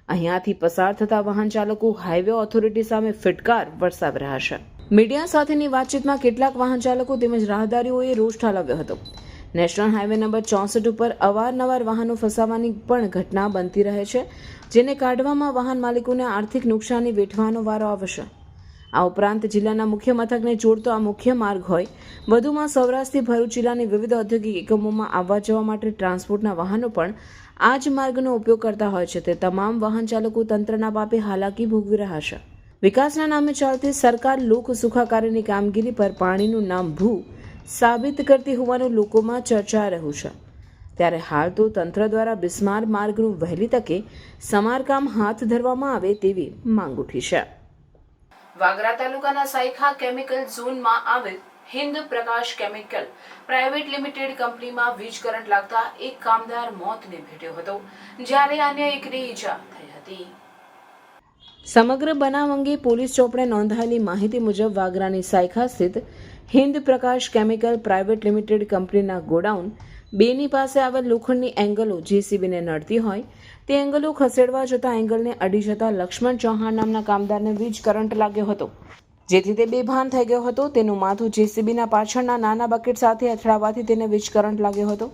અહીંયાથી પસાર થતા વાહન ચાલકો હાઈવે ઓથોરિટી સામે ફિટકાર વરસાવી રહ્યા છે. મીડિયા સાથેની વાતચીતમાં કેટલાક વાહન ચાલકો તેમજ રાહદારીઓએ રોષ ઠાલવ્યો હતો. નેશનલ હાઈવે નંબર 64 ઉપર અવારનવાર વાહનો ફસાવાની પણ ઘટના બનતી રહે છે, જેને કાઢવામાં વાહન માલિકોને આર્થિક નુકસાની વેઠવાનો વારો આવશે. આ ઉપરાંત જિલ્લાના મુખ્ય મથકને જોડતો આ મુખ્ય માર્ગ હોય, વધુમાં સૌરાષ્ટ્રથી ભરૂચ જિલ્લાની વિવિધ ઔદ્યોગિક એકમોમાં આવવા જવા માટે ટ્રાન્સપોર્ટના વાહનો પણ આ જ માર્ગનો ઉપયોગ કરતા હોય છે. તે તમામ વાહન ચાલકો તંત્રના પાપે હાલાકી ભોગવી રહ્યા છે. વિકાસના નામે ચાલતી સરકાર લોક સુખાકારીની કામગીરી પર પાણીનું નામ ભૂ સાબિત કરતી હોવાનું લોકોમાં ચર્ચા રહ્યું છે. ત્યારે હાલ તો તંત્ર દ્વારા બિસ્માર માર્ગનું વહેલી તકે સમારકામ હાથ ધરવામાં આવે તેવી માંગ ઉઠી છે. વાગરા તાલુકાના સાયખા કેમિકલ ઝોનમાં આવેલ હિન્દ પ્રકાશ કેમિકલ પ્રાઇવેટ લિમિટેડ કંપનીમાં વીજ કરંટ લાગતા એક કામદાર મોતને ભેટ્યો હતો, જ્યારે અન્ય એકને ઈજા થઈ હતી. સમગ્ર બનાવ અંગે પોલીસ ચોપડે નોંધાયેલી માહિતી મુજબ વાગરાની સાયખા સ્થિત હિન્દ પ્રકાશ કેમિકલ પ્રાઇવેટ લિમિટેડ કંપનીના ગોડાઉન 2ની પાસે આવેલ લોખંડની એંગલો જેસીબીને નડતી હોય, તે એંગલો ખસેડવા જતા એંગલને અડી જતા લક્ષ્મણ ચૌહાણ નામના કામદારને વીજ કરંટ લાગ્યો હતો, જેથી તે બેભાન થઈ ગયો હતો. તેનું માથું જેસીબીના પાછળના નાના બકેટ સાથે અથડાવાથી તેને વીજ કરંટ લાગ્યો હતો,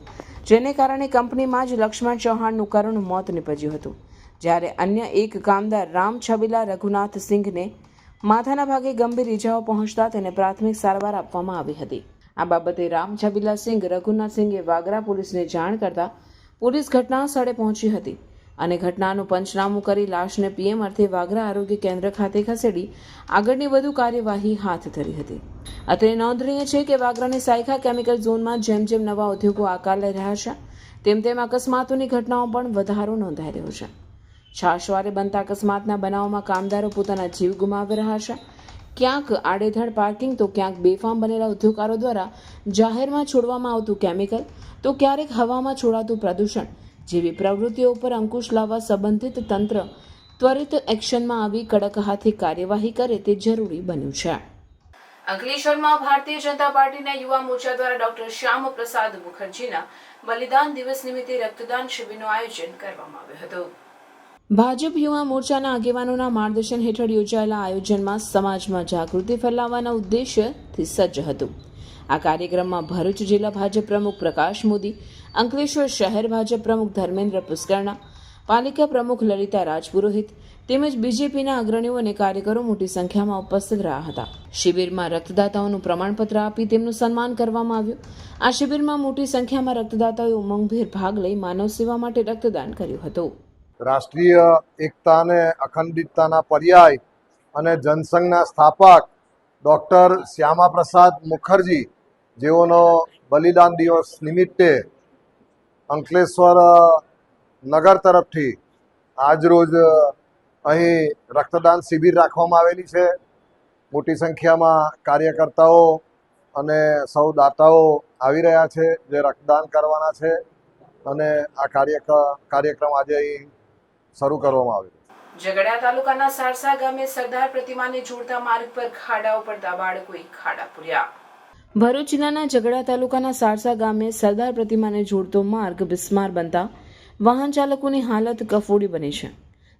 જેને કારણે કંપનીમાં જ લક્ષ્મણ ચૌહાણનું કરુણ મોત નીપજ્યું હતું. જ્યારે અન્ય એક કામદાર રામ છબીલા રઘુનાથ સિંઘને માથાના ભાગે ગંભીર ઇજાઓ પહોંચતા તેને પ્રાથમિક સારવાર આપવામાં આવી હતી. આ બાબતે રામ છબીલા સિંઘ રઘુનાથ સિંઘે વાગરા પોલીસને જાણ કરતા પોલીસ ઘટના સ્થળે પહોંચી હતી અને ઘટનાનું પંચનામું કરી લાશને પીએમ અર્થે વાગરા આરોગ્ય કેન્દ્ર ખાતે ખસેડી આગળની વધુ કાર્યવાહી હાથ ધરી હતી. અત્રે નોંધનીય છે કે વાગરાની સાયખા કેમિકલ ઝોનમાં જેમ જેમ નવા ઉદ્યોગો આકાર લઈ રહ્યા છે, તેમ તેમ અકસ્માતોની ઘટનાઓ પણ વધારો નોંધાઈ રહ્યો છે. છાશવારે બનતા અકસ્માતના બનાવોમાં કામદારો પોતાના જીવ ગુમાવી રહ્યા છે. ક્યાંક આડેધડ પાર્કિંગ તો ક્યાંક બેફામ બનેલા ઉદ્યોગકારો દ્વારા જાહેરમાં છોડવામાં આવતું કેમિકલ તો ક્યારેક હવામાં છોડાતું પ્રદૂષણ જેવી પ્રવૃત્તિઓ પર અંકુશ લાવવા સંબંધિત તંત્ર ત્વરિત એક્શનમાં આવી કડક હાથે કાર્યવાહી કરે તે જરૂરી બન્યું છે. અંકલેશ્વરમાં ભારતીય જનતા પાર્ટીના યુવા મોરચા દ્વારા ડોક્ટર શ્યામ પ્રસાદ મુખર્જીના બલિદાન દિવસ નિમિત્તે રક્તદાન શિબિરનું આયોજન કરવામાં આવ્યું હતું. ભાજપ યુવા મોરચાના આગેવાનોના માર્ગદર્શન હેઠળ યોજાયેલા આયોજનમાં સમાજમાં જાગૃતિ ફેલાવવાના ઉદ્દેશ્યથી સજ્જ હતું. આ કાર્યક્રમમાં ભરૂચ જિલ્લા ભાજપ પ્રમુખ પ્રકાશ મોદી, અંકલેશ્વર શહેર ભાજપ પ્રમુખ ધર્મેન્દ્ર પુષ્કરણા, પાલિકા પ્રમુખ લલિતા રાજપુરોહિત તેમજ બીજેપીના અગ્રણીઓ અને કાર્યકરો મોટી સંખ્યામાં ઉપસ્થિત રહ્યા હતા. શિબિરમાં રક્તદાતાઓનું પ્રમાણપત્ર આપી તેમનું સન્માન કરવામાં આવ્યું. આ શિબિરમાં મોટી સંખ્યામાં રક્તદાતાઓએ ઉમંગભેર ભાગ લઈ માનવ સેવા માટે રક્તદાન કર્યું હતું. રાષ્ટ્રીય એકતા અને અખંડિતતાના પર્યાય અને જનસંઘના સ્થાપક ડૉક્ટર શ્યામા પ્રસાદ મુખર્જી જેઓનો બલિદાન દિવસ નિમિત્તે અંકલેશ્વર નગર તરફથી આજરોજ અહીં રક્તદાન શિબિર રાખવામાં આવેલી છે. મોટી સંખ્યામાં કાર્યકર્તાઓ અને સૌ દાતાઓ આવી રહ્યા છે જે રક્તદાન કરવાના છે અને આ કાર્યક્રમ આજે અહીં શરૂ કરવામાં આવ્યો. ઝઘડિયા તાલુકાના સારસા ગામે સરદાર પ્રતિમાને જોડતા માર્ગ પર ખાડાઓ પડતા બાળકોએ ખાડા પૂર્યા. ભરૂચ જિલ્લાના ઝઘડિયા તાલુકાના સારસા ગામે સરદાર પ્રતિમાને જોડતો માર્ગ બિસ્માર બનતા વાહન ચાલકોની હાલત કફોડી બની છે.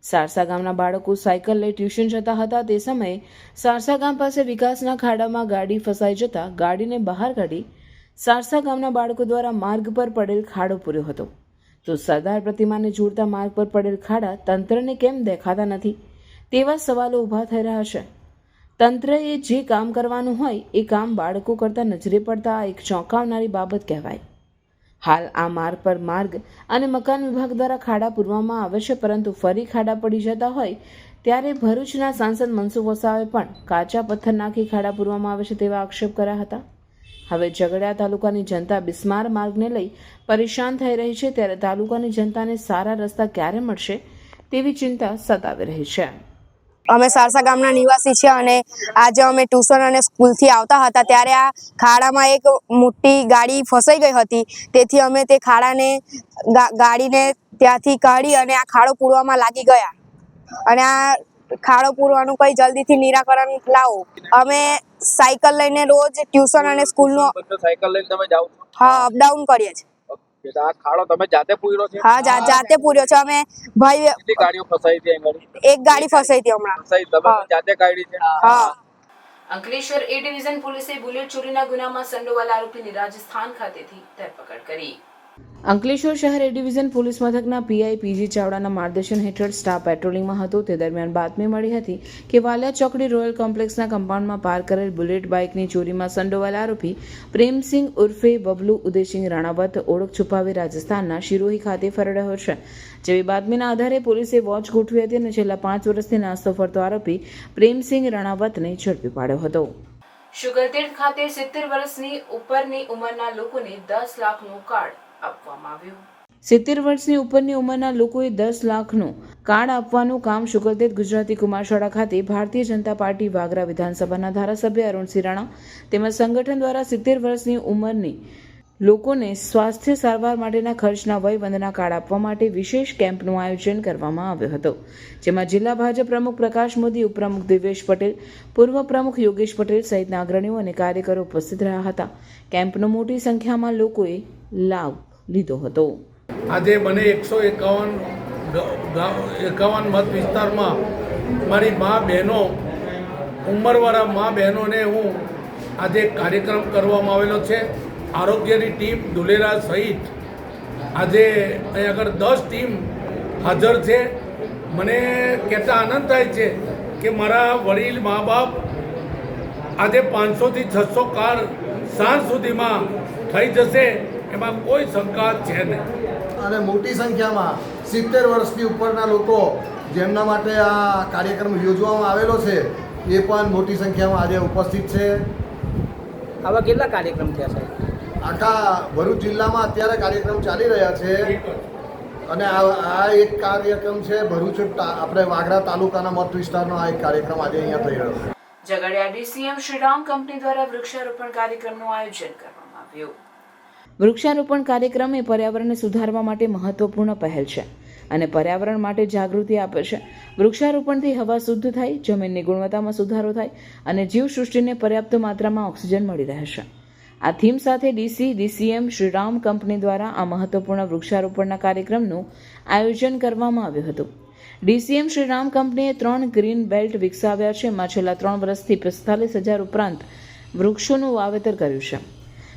સારસા ગામના બાળકો સાયકલ લઈ ટ્યુશન જતા હતા. તે સમયે સારસા ગામ પાસે વિકાસના ખાડામાં ગાડી ફસાઈ જતા ગાડીને બહાર કાઢી સારસા ગામના બાળકો દ્વારા માર્ગ પર પડેલ ખાડો પૂર્યો હતો. તો સરદાર પ્રતિમાને જોડતા માર્ગ પર પડેલ ખાડા તંત્રને કેમ દેખાતા નથી તેવા સવાલો ઊભા થઈ રહ્યા છે. તંત્રએ જે કામ કરવાનું હોય એ કામ બાળકો કરતા નજરે પડતા એક ચોંકાવનારી બાબત કહેવાય. હાલ આ માર્ગ પર માર્ગ અને મકાન વિભાગ દ્વારા ખાડા પૂરવામાં આવે છે, પરંતુ ફરી ખાડા પડી જતા હોય ત્યારે ભરૂચના સાંસદ મનસુખ વસાવાએ પણ કાચા પથ્થર નાખી ખાડા પૂરવામાં આવે છે તેવા આક્ષેપ કર્યા હતા. હવે ઝઘડિયા તાલુકાની જનતા બિસ્માર માર્ગને લઈ પરેશાન થઈ રહી છે, ત્યારે તાલુકાની જનતાને સારા રસ્તા ક્યારે મળશે તેવી ચિંતા સતાવી રહી છે. અમે સારસા ગામના નિવાસી છીએ અને આજે અમે ટ્યુશન અને સ્કૂલથી આવતા હતા ત્યારે આ ખાડામાં એક મોટી ગાડી ફસાઈ ગઈ હતી. તેથી અમે તે ખાડાને ગાડીને ત્યાંથી કાઢી અને આ ખાડો પૂરવામાં લાગી ગયા અને આ ખાડો પૂરવાનું કંઈ જલ્દીથી નિરાકરણ લાવો. અમે સાયકલ લઈને રોજ ટ્યુશન અને સ્કૂલનો સાયકલ લઈને તમે જાઓ છો? હા, અપડાઉન કરીએ છીએ. આ ખાડો તમે જાતે પૂર્યો છે? હા, જાતે પૂર્યો છે. અમે ભાઈ કેટલી ગાડીઓ ફસાઈ હતી અહીં? એક ગાડી ફસાઈ હતી હમણાં. તમે જાતે કાઢી છે? હા. અંકલેશ્વર એ ડિવિઝન પોલીસે બુલેટ ચોરીના ગુનામાં સંડોવાયેલા આરોપીની રાજસ્થાન ખાતેથી ધરપકડ કરી. અંકલેશ્વર શહેર એ ડિવિઝન પોલીસ મથકના પીઆઈ પીજી ચાવડાના માર્ગદર્શન હેઠળ સ્ટાફ પેટ્રોલિંગમાં હતો તે દરમિયાન બાતમી મળી હતી કે વાલિયા ચોકડી રોયલ કોમ્પ્લેક્સના કમ્પાઉન્ડમાં પાર્ક કરેલ બુલેટ બાઇકની ચોરીમાં સંડોવાયેલા આરોપી પ્રેમસિંહ ઉર્ફે બબલુ ઉદયસિંહ રાણાવત ઓળખ છુપાવી રાજસ્થાનના શિરોહી ખાતે ફરી રહ્યો છે. જેવી બાતમીના આધારે પોલીસે વોચ ગોઠવી હતી અને છેલ્લા 5 વર્ષથી નાસ્તો ફરતો આરોપી પ્રેમસિંહ રાણાવતને ઝડપી પાડ્યો હતો. શુગરતીર્થ ખાતે 70 વર્ષની ઉપરની ઉંમરના લોકોને 10 લાખનું કાર્ડ આપવામાં આવ્યું. 70 વર્ષની ઉપરની ઉંમરના લોકોએ 10 લાખનું કાર્ડ આપવાનું કામ શુગરતીર્થ ગુજરાતી કુમાર શાળા ખાતે ભારતીય જનતા પાર્ટી વાગરા વિધાનસભાના ધારાસભ્ય અરુણસિંહ રાણા તેમજ સંગઠન દ્વારા 70 વર્ષની ઉંમરની લોકોને સ્વાસ્થ્ય સારવાર માટેના ખર્ચના વયવંદના કાર્ડ આપવા માટે વિશેષ કેમ્પનું આયોજન કરવામાં આવ્યું હતું. જેમાં જિલ્લા ભાજપ પ્રમુખ પ્રકાશ મોદી, ઉપપ્રમુખ દિવેશ પટેલ, પૂર્વ પ્રમુખ યોગેશ પટેલ સહિતના અગ્રણીઓ અને કાર્યકરો ઉપસ્થિત રહ્યા હતા. કેમ્પનો મોટી સંખ્યામાં લોકોએ લાભ લીધો હતો. આજે મને 151 મત વિસ્તારમાં મારી મા બહેનો, ઉંમરવાળા મા બહેનોને હું આજે કાર્યક્રમ કરવામાં આવેલો છે. આરોગ્યની ટીમ ધુલેરા સહિત આજે અહીં આગળ 10 ટીમ હાજર છે. મને કહેતા આનંદ થાય છે કે મારા વડીલ મા બાપ આજે 500 થી 600 કાર્ડ સાંજ સુધીમાં થઈ જશે એમાં કોઈ શંકા છે નહીં. અને મોટી સંખ્યામાં 70 વર્ષની ઉપરના લોકો જેમના માટે આ કાર્યક્રમ યોજવામાં આવેલો છે એ પણ મોટી સંખ્યામાં આજે ઉપસ્થિત છે. આવા કેટલા કાર્યક્રમ થયા છે? આખા ભરૂચ જિલ્લામાં અત્યારે કાર્યક્રમ ચાલી રહ્યા છે અને આ એક કાર્યક્રમ છે ભરૂચ આપણે વાગરા તાલુકાના મત વિસ્તારનો આ એક કાર્યક્રમ આજે અહીંયા થઈ રહ્યો છે. ઝઘડિયા ડીસીએમ શ્રીરામ કંપની દ્વારા વૃક્ષારોપણ કાર્યક્રમનું આયોજન કરવામાં આવ્યું. વૃક્ષારોપણ કાર્યક્રમ એ પર્યાવરણને સુધારવા માટે મહત્વપૂર્ણ પહેલ છે અને પર્યાવરણ માટે જાગૃતિ આપે છે. વૃક્ષારોપણથી હવા શુદ્ધ થાય, જમીનની ગુણવત્તામાં સુધારો થાય અને જીવસૃષ્ટિને પર્યાપ્ત માત્રામાં ઓક્સિજન મળી રહે છે. આ થીમ સાથે ડીસીએમ શ્રીરામ કંપની દ્વારા આ મહત્વપૂર્ણ વૃક્ષારોપણના કાર્યક્રમનું આયોજન કરવામાં આવ્યું હતું. ડીસીએમ શ્રીરામ કંપનીએ 3 ગ્રીન બેલ્ટ વિકસાવ્યા છે. એમાં છેલ્લા 3 વર્ષથી 45,000 ઉપરાંત વૃક્ષોનું વાવેતર કર્યું છે.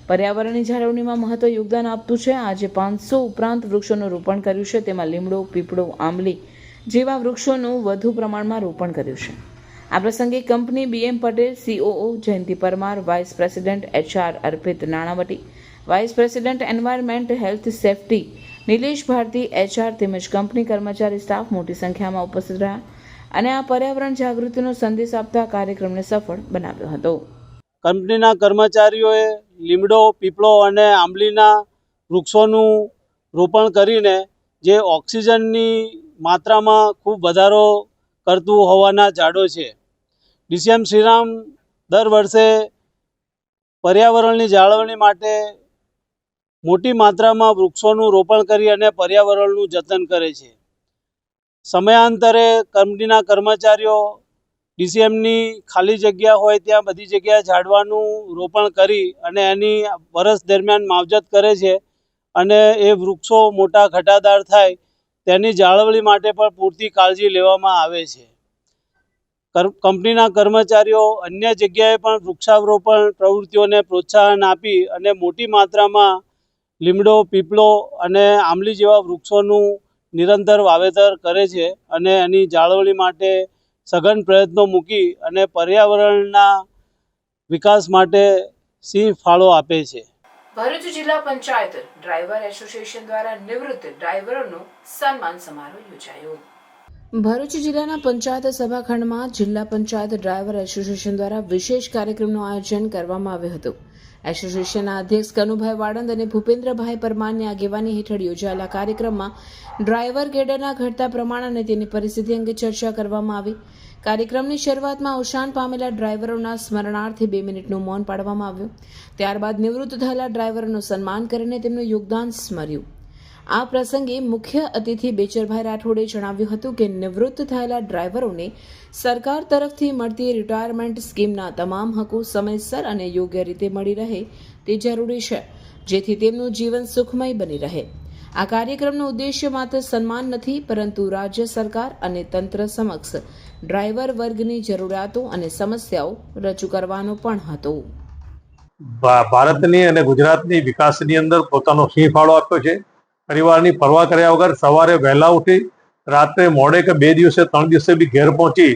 પર્યાવરણની જાળવણીમાં મહત્વ યોગદાન આપતું છે. આજે 500 ઉપરાંત વૃક્ષોનું રોપણ કર્યું છે. તેમાં લીમડો, પીપળો, આંબલી જેવા વૃક્ષોનું વધુ પ્રમાણમાં રોપણ કર્યું છે. આ પ્રસંગે company BM Patel, COO Jayanti Parmar, vice president HR Arpit Nanavati, vice president environment health safety Nilesh Bharti, HR તેમજ કંપની કર્મચારી સ્ટાફ મોટી સંખ્યામાં ઉપસ્થિત રહ્યા અને આ પર્યાવરણ જાગૃતિનો સંદેશ આપતા કાર્યક્રમને સફળ બનાવ્યો હતો. કંપનીના કર્મચારીઓએ લીમડો, પીપળો અને આંબલીના વૃક્ષોનું રોપણ કરીને જે ઓક્સિજનની માત્રામાં ખૂબ વધારો કરતું હોવાના ઝાડો છે. ડીસીએમ શ્રીરામ દર વર્ષે પર્યાવરણની જાળવણી માટે મોટી માત્રામાં વૃક્ષોનું રોપણ કરી અને પર્યાવરણનું જતન કરે છે. સમયાંતરે કંપનીના કર્મચારીઓ ડીસીએમની ખાલી જગ્યા હોય ત્યાં બધી જગ્યાએ ઝાડવાનું રોપણ કરી અને એની વર્ષ દરમિયાન માવજત કરે છે અને એ વૃક્ષો મોટા ઘટાદાર થાય તેની જાળવણી માટે પણ પૂરતી કાળજી લેવામાં આવે છે. કંપનીના કર્મચારીઓ અન્ય જગ્યાએ પણ વૃક્ષારોપણ પ્રવૃત્તિઓને પ્રોત્સાહન આપી અને મોટી માત્રામાં લીમડો, પીપળો અને આંબલી જેવા વૃક્ષોનું નિરંતર વાવેતર કરે છે અને એની જાળવણી માટે સઘન પ્રયત્નો મૂકી અને પર્યાવરણના વિકાસ માટે સિંહ ફાળો આપે છે. ભરૂચ જિલ્લા પંચાયત ડ્રાઈવર એસોસિએશન દ્વારા નિવૃત્ત ડ્રાઈવરોનો સન્માન સમારોહ યોજાયો. ભરૂચ જિલ્લાના પંચાયત સભાખંડમાં જિલ્લા પંચાયત ડ્રાઈવર એસોસિએશન દ્વારા વિશેષ કાર્યક્રમનું આયોજન કરવામાં આવ્યું હતું. એસોસિએશનના અધ્યક્ષ કનુભાઈ વાળંદ અને ભૂપેન્દ્રભાઈ પરમારની આગેવાની હેઠળ યોજાયેલા કાર્યક્રમમાં ડ્રાઈવર કેડરના ઘટતા પ્રમાણ અને તેની પરિસ્થિતિ અંગે ચર્ચા કરવામાં આવી. કાર્યક્રમની શરૂઆતમાં અવસાન પામેલા ડ્રાઈવરોના સ્મરણાર્થે 2 મિનિટનું મૌન પાડવામાં આવ્યું. ત્યારબાદ નિવૃત્ત થયેલા ડ્રાઈવરોનું સન્માન કરીને તેમનું યોગદાન સ્મર્યું. આ પ્રસંગે મુખ્ય અતિથિ બેચરભાઈ રાઠોડે જણાવ્યું હતું કે નિવૃત્ત થયેલા ડ્રાઈવરોને સરકાર તરફથી મળતી રિટાયરમેન્ટ સ્કીમના તમામ હકો સમયસર અને યોગ્ય રીતે મળી રહે તે જરૂરી છે, જેથી તેમનું જીવન સુખમય બની રહે. આ કાર્યક્રમનો ઉદ્દેશ્ય માત્ર સન્માન નથી, પરંતુ રાજ્ય સરકાર અને તંત્ર સમક્ષ ડ્રાઈવર વર્ગની જરૂરિયાતો અને સમસ્યાઓ રજૂ કરવાનો પણ હતો. ભારતની અને ગુજરાતની વિકાસની અંદર પોતાનો સિંહ ફાળો આપ્યો છે. પરિવારની પરવા કર્યા વગર સવારે વહેલા ઉઠી રાત્રે મોડે કે 2 દિવસે 3 દિવસે બી ઘેર પહોંચી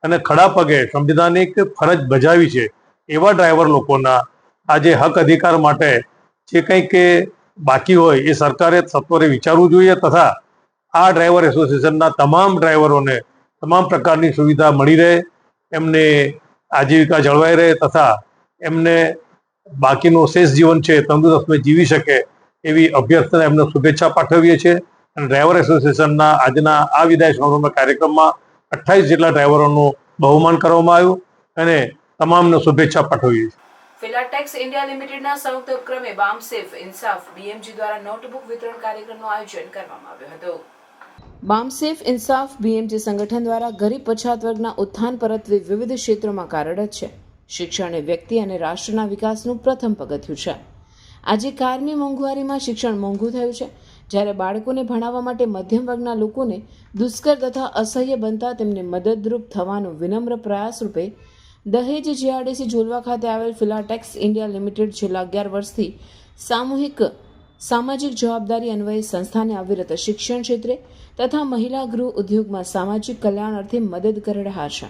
અને ખડા પગે સંવિધાનિક ફરજ બજાવી છે. એવા ડ્રાઈવર લોકોના આજે હક અધિકાર માટે જે કંઈક બાકી હોય એ સરકારે સત્વરે વિચારવું જોઈએ, તથા આ ડ્રાઈવર એસોસિએશનના તમામ ડ્રાઈવરોને તમામ પ્રકારની સુવિધા મળી રહે, એમને આજીવિકા જળવાઈ રહે તથા એમને બાકીનું શેષ જીવન છે તંદુરસ્ત જીવી શકે એવી અભ્યર્થના એમને શુભેચ્છા પાઠવીએ છીએ. અને ડ્રાઈવર એસોસિએશનના આજના આ વિદાય સમારોહના કાર્યક્રમમાં 28 જેટલા ડ્રાઈવરોનું બહુમાન કરવામાં આવ્યું અને તમામને શુભેચ્છા પાઠવીએ છીએ. ફિલાટેક્સ ઇન્ડિયા લિમિટેડના સંયુક્ત ઉપક્રમે બામસેફ ઇન્સાફ બીએમજી દ્વારા નોટબુક વિતરણ કાર્યક્રમનું આયોજન કરવામાં આવ્યું હતું. બામસેફ ઇન્સાફ બીએમજી સંગઠન દ્વારા ગરીબ પછાત વર્ગના ઉત્થાન પરત્વે વિવિધ ક્ષેત્રોમાં કાર્યરત છે. શિક્ષણ એ વ્યક્તિ અને રાષ્ટ્રના વિકાસનું પ્રથમ પગથિયું છે. આજે કારની મોંઘવારીમાં શિક્ષણ મોંઘું થયું છે, જ્યારે બાળકોને ભણાવવા માટે મધ્યમ વર્ગના લોકોને દુષ્કર તથા અસહ્ય બનતા તેમને મદદરૂપ થવાનો વિનમ્ર પ્રયાસ રૂપે દહેજ જીઆરડીસી ઝોલવા ખાતે આવેલ ફિલાટેક્સ ઇન્ડિયા લિમિટેડ છેલ્લા 11 વર્ષથી સામાજિક જવાબદારી અન્વયે સંસ્થાને અવિરત શિક્ષણ ક્ષેત્રે તથા મહિલા ગૃહ ઉદ્યોગમાં સામાજિક કલ્યાણ અર્થે મદદ કરી રહ્યા છે.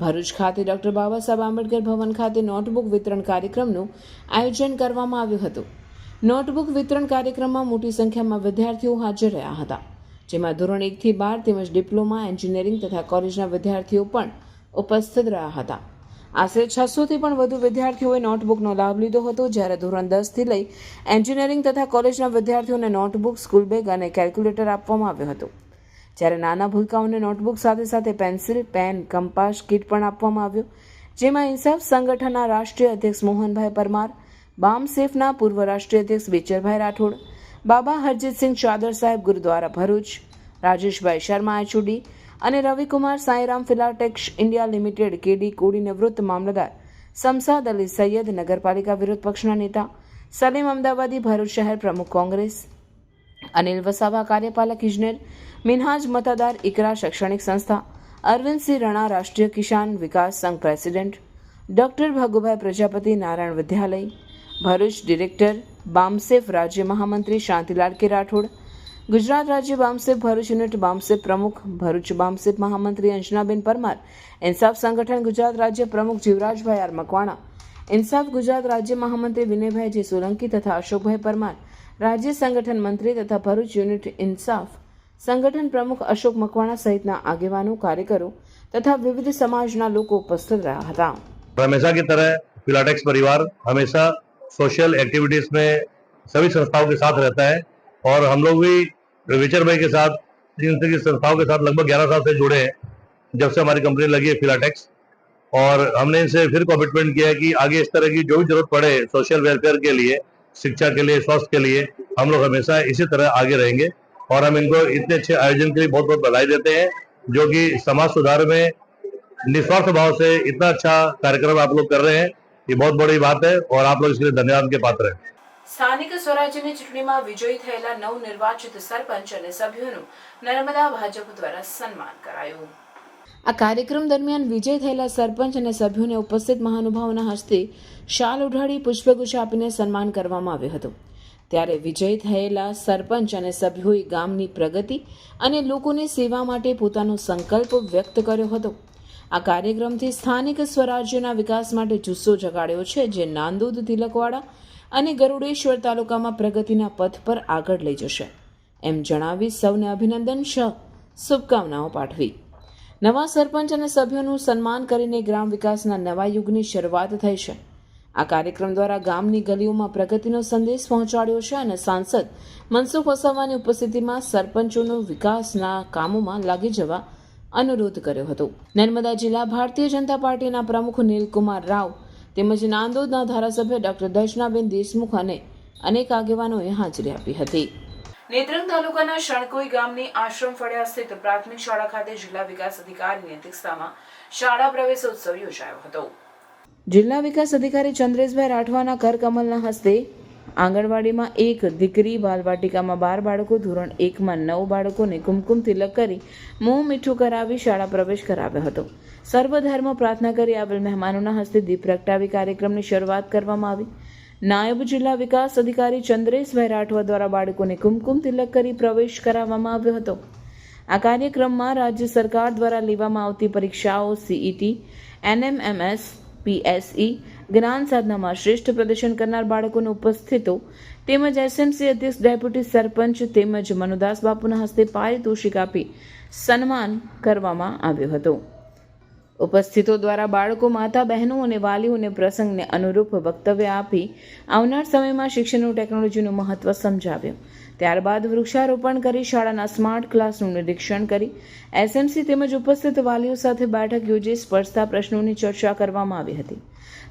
ભરૂચ ખાતે ડોક્ટર બાબા સાહેબ આંબેડકર ભવન ખાતે નોટબુક વિતરણ કાર્યક્રમનું આયોજન કરવામાં આવ્યું હતું. નોટબુક વિતરણ કાર્યક્રમમાં મોટી સંખ્યામાં વિદ્યાર્થીઓ હાજર રહ્યા હતા, જેમાં ધોરણ 1 થી 12 તેમજ ડિપ્લોમા, એન્જિનિયરિંગ તથા કોલેજના વિદ્યાર્થીઓ પણ ઉપસ્થિત રહ્યા હતા. આશરે 600 થી પણ વધુ વિદ્યાર્થીઓએ નોટબુકનો લાભ લીધો હતો, જ્યારે ધોરણ 10 થી લઈ એન્જિનિયરિંગ તથા કોલેજના વિદ્યાર્થીઓને નોટબુક, સ્કૂલ બેગ અને કેલ્ક્યુલેટર આપવામાં આવ્યું હતું. જ્યારે નાના ભૂલકાઓને નોટબુક સાથે સાથે પેન્સિલ, પેન, કંપાસ કીટ પણ આપવામાં આવ્યું, જેમાં ઇન્સાફ સંગઠનના રાષ્ટ્રીય અધ્યક્ષ મોહનભાઈ પરમાર, બામસેફના પૂર્વ રાષ્ટ્રીય અધ્યક્ષ બેચરભાઈ રાઠોડ, બાબા હરજીતસિંહ ચાદર સાહેબ ગુરુદ્વારા ભરૂચ, રાજેશભાઈ શર્મા એચઓડી અને રવિકુમાર સાંઈરામ ફિલાટેક્સ ઇન્ડિયા લિમિટેડ કેડી કોડી નિવૃત્ત મામલતદાર, સમસાદ અલી સૈયદ નગરપાલિકા વિરોધ પક્ષના નેતા, સલીમ અમદાવાદી ભરૂચ શહેર પ્રમુખ કોંગ્રેસ, અનિલ વસાવા કાર્યપાલક ઇજનેર, મિનહાજ મતાદાર ઇકરા શૈક્ષણિક સંસ્થા, અરવિંદસિંહ રણા રાષ્ટ્રીય કિસાન વિકાસ સંઘ પ્રેસિડેન્ટ, ડોક્ટર ભગુભાઈ પ્રજાપતિ નારાયણ વિદ્યાલય ભરૂચ ડિરેક્ટર, બામસેફ રાજ્ય મહામંત્રી શાંતિલાલ કે રાઠોડ, ગુજરાત રાજ્ય બામસેફ ભરૂચ યુનિટ બામસેફ પ્રમુખ, ભરૂચ બામસેફ મહામંત્રી અંજનાબેન પરમાર, ઇન્સાફ સંગઠન ગુજરાત રાજ્ય પ્રમુખ જીવરાજભાઈ આર મકવાણા, ઇન્સાફ ગુજરાત રાજ્ય મહામંત્રી વિનયભાઈ જે સોલંકી તથા અશોકભાઈ પરમાર, રાજ્ય સંગઠન મંત્રી તથા ભરૂચ યુનિટ ઇન્સાફ સંગઠન પ્રમુખ અશોક મકવાણા સહિતના આગેવાનો, કાર્યકરો तथा विविध समाजना लोग उपस्थित रहा था। हमेशा की तरह फिलाटेक्स परिवार हमेशा सोशल एक्टिविटीज में सभी संस्थाओं के साथ रहता है और हम लोग भी विचर भाई के साथ इन संस्थाओं के साथ लगभग 11 साल से जुड़े हैं जब से हमारी कंपनी लगी है फिलाटेक्स। और हमने इनसे फिर कमिटमेंट किया है कि आगे इस तरह की जो भी जरूरत पड़े सोशल वेलफेयर के लिए, शिक्षा के लिए, स्वास्थ्य के लिए हम लोग हमेशा इसी तरह आगे रहेंगे। और हम इनको इतने अच्छे आयोजन के लिए बहुत बहुत बधाई देते हैं जो कि समाज सुधार में निस्वार्थ भाव से इतना अच्छा कार्यक्रम आप लोग कर रहे हैं, ये बहुत बड़ी बात है और आप लोग इसके लिए धन्यवाद के पात्र हैं। સ્થાનિક સ્વરાજ્યની ચૂંટણીમાં વિજયી થયેલા નવનિર્વાચિત સરપંચ અને સભ્યોનું નર્મદા ભાજપ દ્વારા સન્માન કરાયું। આ કાર્યક્રમ દરમિયાન વિજય થયેલા સરપંચ અને સભ્યોને ઉપસ્થિત મહાનુભાવોના હસ્તે શાલ ઉઢાડી પુષ્પગુચ્છ આપીને સન્માન કરવામાં આવ્યું હતું। ત્યારે વિજય થયેલા સરપંચ અને સભ્યોએ ગામની પ્રગતિ અને લોકોની સેવા માટે પોતાનો સંકલ્પ વ્યક્ત કર્યો હતો। આ કાર્યક્રમથી સ્થાનિક સ્વરાજ્યના વિકાસ માટે જુસ્સો જગાડ્યો છે, જે નાંદોદ, તિલકવાડા અને ગરુડેશ્વર તાલુકામાં પ્રગતિના પથ પર આગળ લઈ જશે એમ જણાવી સૌને અભિનંદન શુભકામનાઓ પાઠવી। નવા સરપંચ અને સભ્યોનું સન્માન કરીને ગ્રામ વિકાસના નવા યુગની શરૂઆત થઈ છે। આ કાર્યક્રમ દ્વારા ગામની ગલીઓમાં પ્રગતિનો સંદેશ પહોંચાડ્યો છે અને સાંસદ મનસુખ વસાવાની ઉપસ્થિતિમાં સરપંચોનો વિકાસના કામોમાં લાગી જવા અનુરોધ કર્યો હતો. નર્મદા જિલ્લા ભારતીય જનતા પાર્ટીના પ્રમુખ નીલકુમાર રાવ તેમજ નાંદોદના ધારાસભ્ય ડોક્ટર દર્શનાબેન દેશમુખ અને અનેક આગેવાનોએ હાજરી આપી હતી. નેત્રંગ તાલુકાના શણકોઈ ગામની આશ્રમ ફળિયા સ્થિત પ્રાથમિક શાળા ખાતે જિલ્લા વિકાસ અધિકારીની અધ્યક્ષતામાં શાળા પ્રવેશોત્સવ યોજાયો હતો. જિલ્લા વિકાસ અધિકારી ચંદ્રેશભાઈ રાઠવાના કરકમલના હસ્તે આંગણવાડીમાં એક દીકરી, બાલવાટિકામાં 12 બાળકો, ધોરણ 1માં 9 બાળકોને કુમકુમ તિલક કરી મોં મીઠું કરાવી શાળા પ્રવેશ કરાવ્યો હતો. સર્વધર્મ પ્રાર્થના કરી આવેલ મહેમાનોના હસ્તે દીપ પ્રગટાવી કાર્યક્રમની શરૂઆત કરવામાં આવી. નાયબ જિલ્લા વિકાસ અધિકારી ચંદ્રેશભાઈ રાઠવા દ્વારા બાળકોને કુમકુમ તિલક કરી પ્રવેશ કરાવવામાં આવ્યો હતો. આ કાર્યક્રમમાં રાજ્ય સરકાર દ્વારા લેવામાં આવતી પરીક્ષાઓ CET, NMMS, PSE, જ્ઞાન સાધનામાં શ્રેષ્ઠ પ્રદર્શન કરનાર બાળકોને ઉપસ્થિતો તેમજ SMC અધ્યક્ષ, ડેપ્યુટી સરપંચ તેમજ મનુદાસ બાપુના હસ્તે પારિતોષિક આપી સન્માન કરવામાં આવ્યું હતું. ઉપસ્થિતો દ્વારા બાળકો, માતા બહેનો અને વાલીઓને પ્રસંગને અનુરૂપ વક્તવ્ય આપી આવનાર સમયમાં શિક્ષણનું ટેકનોલોજીનું મહત્વ સમજાવ્યું. ત્યારબાદ વૃક્ષારોપણ કરી શાળાના સ્માર્ટ ક્લાસનું નિરીક્ષણ કરી SMC તેમજ ઉપસ્થિત વાલીઓ સાથે બેઠક યોજી સ્પર્શતા પ્રશ્નોની ચર્ચા કરવામાં આવી હતી.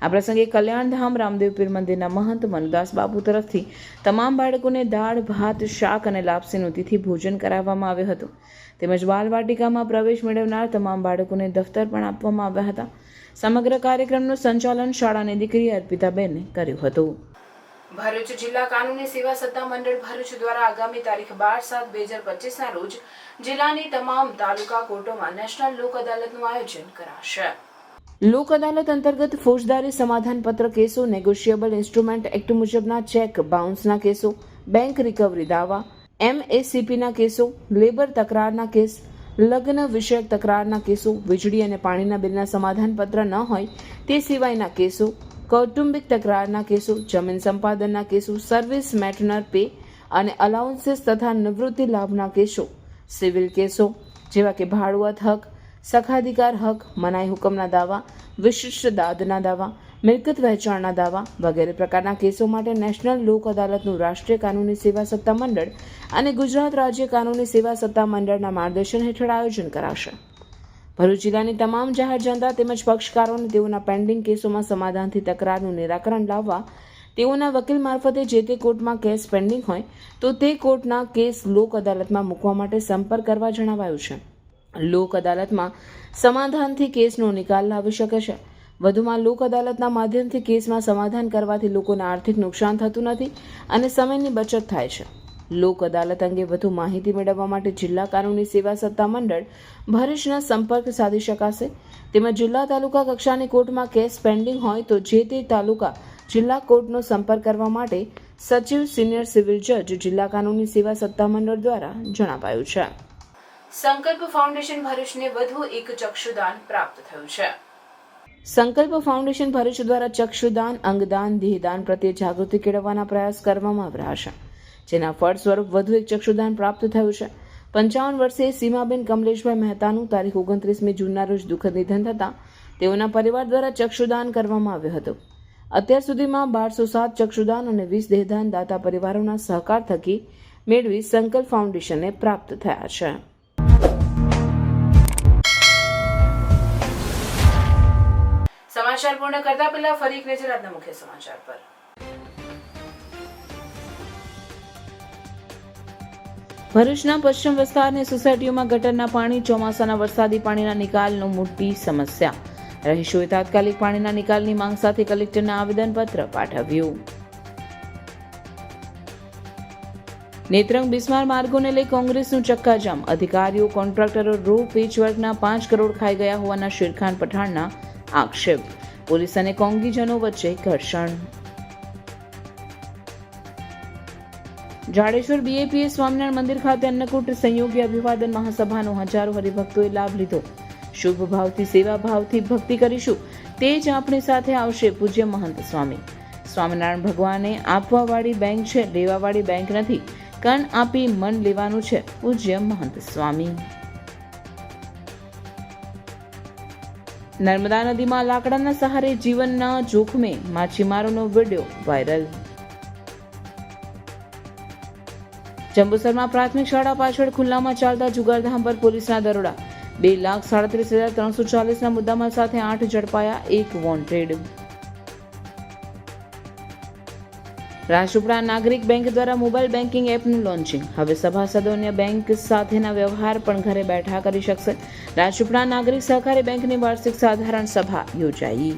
આ પ્રસંગે કલ્યાણધામ રામદેવ પીર મંદિરના મહંત મનુદાસ બાપુ તરફથી તમામ બાળકોને દાળ, ભાત, શાક અને લાપસીનું તિથિ ભોજન કરાવવામાં આવ્યું હતું. તેમજ બાલવાટિકામાં પ્રવેશ મેળવનાર તમામ બાળકોને દફતર પણ આપવામાં આવ્યા હતા. સમગ્ર કાર્યક્રમનું સંચાલન શાળાની દીકરી અર્પિતાબેને કર્યું હતું. ભરૂચ જિલ્લા કાનૂની સેવા સત્તા મંડળ ભરૂચ દ્વારા આગામી તારીખ 12/7/2025 ના રોજ જિલ્લાની તમામ તાલુકા કોર્ટોમાં નેશનલ લોક અદાલતનું આયોજન કરાશે. લોક અદાલત અંતર્ગત ફોજદારી સમાધાનપત્ર કેસો, નેગોશિયેબલ ઇન્સ્ટ્રુમેન્ટ એક્ટ મુજબના ચેક બાઉન્સના કેસો, બેંક રિકવરી દાવા, MACPના કેસો, લેબર તકરારના કેસ, લગ્ન વિષયક તકરારના કેસો, વીજળી અને પાણીના બિલના સમાધાનપત્ર ન હોય તે સિવાયના કેસો, કૌટુંબિક તકરારના કેસો, જમીન સંપાદનના કેસો, સર્વિસ મેટરનર પે અને અલાઉન્સીસ તથા નિવૃત્તિ લાભના કેસો, સિવિલ કેસો જેવા કે ભાડુઆત હક, સખાધિકાર હક, મનાઈ હુકમના દાવા, વિશિષ્ટ દાદના દાવા, મિલકત વહેંચાણના દાવા વગેરે પ્રકારના કેસો માટે નેશનલ લોક અદાલતનું રાષ્ટ્રીય કાનૂની સેવા સત્તા મંડળ અને ગુજરાત રાજ્ય કાનૂની સેવા સત્તા મંડળના માર્ગદર્શન હેઠળ આયોજન કરાશે. ભરૂચ જિલ્લાની તમામ જાહેર જનતા તેમજ પક્ષકારોને તેઓના પેન્ડિંગ કેસોમાં સમાધાનથી તકરારનું નિરાકરણ લાવવા તેઓના વકીલ મારફતે જે તે કોર્ટમાં કેસ પેન્ડિંગ હોય તો તે કોર્ટના કેસ લોક અદાલતમાં મૂકવા માટે સંપર્ક કરવા જણાવાયું છે. લોક અદાલતમાં સમાધાનથી કેસનો નિકાલ લાવી શકે છે. વધુમાં લોક અદાલતના માધ્યમથી કેસમાં સમાધાન કરવાથી લોકોને આર્થિક નુકસાન થતું નથી અને સમયની બચત થાય છે. લોક અદાલત અંગે વધુ માહિતી મેળવવા માટે જિલ્લા કાનૂની સેવા સત્તા મંડળ ભરૂચના સંપર્ક સાધી શકાશે. તેમજ જિલ્લા તાલુકા કક્ષાની કોર્ટમાં કેસ પેન્ડિંગ હોય તો જે તે તાલુકા જિલ્લા કોર્ટનો સંપર્ક કરવા માટે સચિવ, સિનિયર સિવિલ જજ, જિલ્લા કાનૂની સેવા સત્તા મંડળ દ્વારા જણાવાયું છે. સંકલ્પ ફાઉન્ડેશન ભરૂચને વધુ એક ચક્ષુદાન પ્રાપ્ત થયું છે. સંકલ્પ ફાઉન્ડેશન ભરૂચ દ્વારા ચક્ષુદાન, અંગદાન, દેહદાન પ્રત્યે જાગૃતિ કેળવવાના પ્રયાસ કરવામાં આવી રહ્યા છે, જેના ફળ સ્વરૂપ વધુ એક ચક્ષુદાન પ્રાપ્ત થયું છે. 55 વર્ષીય સીમાબેન કમલેશભાઈ મહેતાનું તારીખ 29મી જૂનના રોજ દુઃખદ નિધન થતાં તેઓના પરિવાર દ્વારા ચક્ષુદાન કરવામાં આવ્યું હતું. અત્યાર સુધીમાં 1207 ચક્ષુદાન અને 20 દેહદાન દાતા પરિવારોના સહકાર થકી મેળવી સંકલ્પ ફાઉન્ડેશનને પ્રાપ્ત થયા છે. સમાચાર પૂર્ણ કરતા પહેલા ફરી એક નજર આજના મુખ્ય સમાચાર પર. ભરૂચના પશ્ચિમ વિસ્તારની સોસાયટીઓમાં ગટરના પાણી, ચોમાસાના વરસાદી પાણીના નિકાલનો મોટી સમસ્યા. રહીશોએ તાત્કાલિક પાણીના નિકાલની માંગ સાથે કલેક્ટરને આવેદનપત્ર પાઠવ્યું. નેત્રંગ બિસ્માર માર્ગોને લઈ કોંગ્રેસનું ચક્કાજામ. અધિકારીઓ, કોન્ટ્રાક્ટરો રો પેચવર્કના 5 કરોડ ખાઈ ગયા હોવાના શેરખાન પઠાણના આક્ષેપ. પોલીસ અને કોંગીજનો વચ્ચે ઘર્ષણ. જાડેશ્વર BAPS સ્વામિનારાયણ મંદિર ખાતે અન્નકૂટ સંયોગી અભિવાદન મહાસભાનો હજારો હરિભક્તોએ લાભ લીધો. શુભ ભાવથી, સેવા ભાવથી ભક્તિ કરીશું તે જ આપણી સાથે આવશે પૂજ્ય મહંત સ્વામી. સ્વામિનારાયણ ભગવાને આપવાવાળી બેંક છે, લેવાવાળી બેંક નથી. કણ આપી મન લેવાનું છે પૂજ્ય મહંત સ્વામી. નર્મદા નદીમાં લાકડાના સહારે જીવનના જોખમે માછીમારોનો વિડીયો વાયરલ. જંબુસરમાં પ્રાથમિક શાળા પાછળ ખુલ્લામાં ચાલતા જુગારધામ પર પોલીસના દરોડા. 2,37,340ના મુદ્દામાલ સાથે 8 ઝડપાયા, 1 વોન્ટેડ. રાજપીપળા નાગરિક બેંક દ્વારા મોબાઈલ બેન્કિંગ એપનું લોન્ચિંગ. હવે સભાસદો અન્ય બેંક સાથેના વ્યવહાર પણ ઘરે બેઠા કરી શકશે. રાજપીપળા નાગરિક સહકારી બેંકની વાર્ષિક સાધારણ સભા યોજાઈ.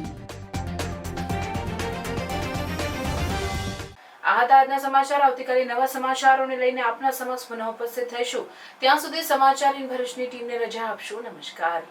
આ હતા આજના સમાચાર. આવતીકાલે નવા સમાચારોને લઈને આપના સમક્ષ પુનઃ ઉપસ્થિત થઈશું. ત્યાં સુધી સમાચાર ઇન ભરૂચની ટીમને રજા આપશો. નમસ્કાર.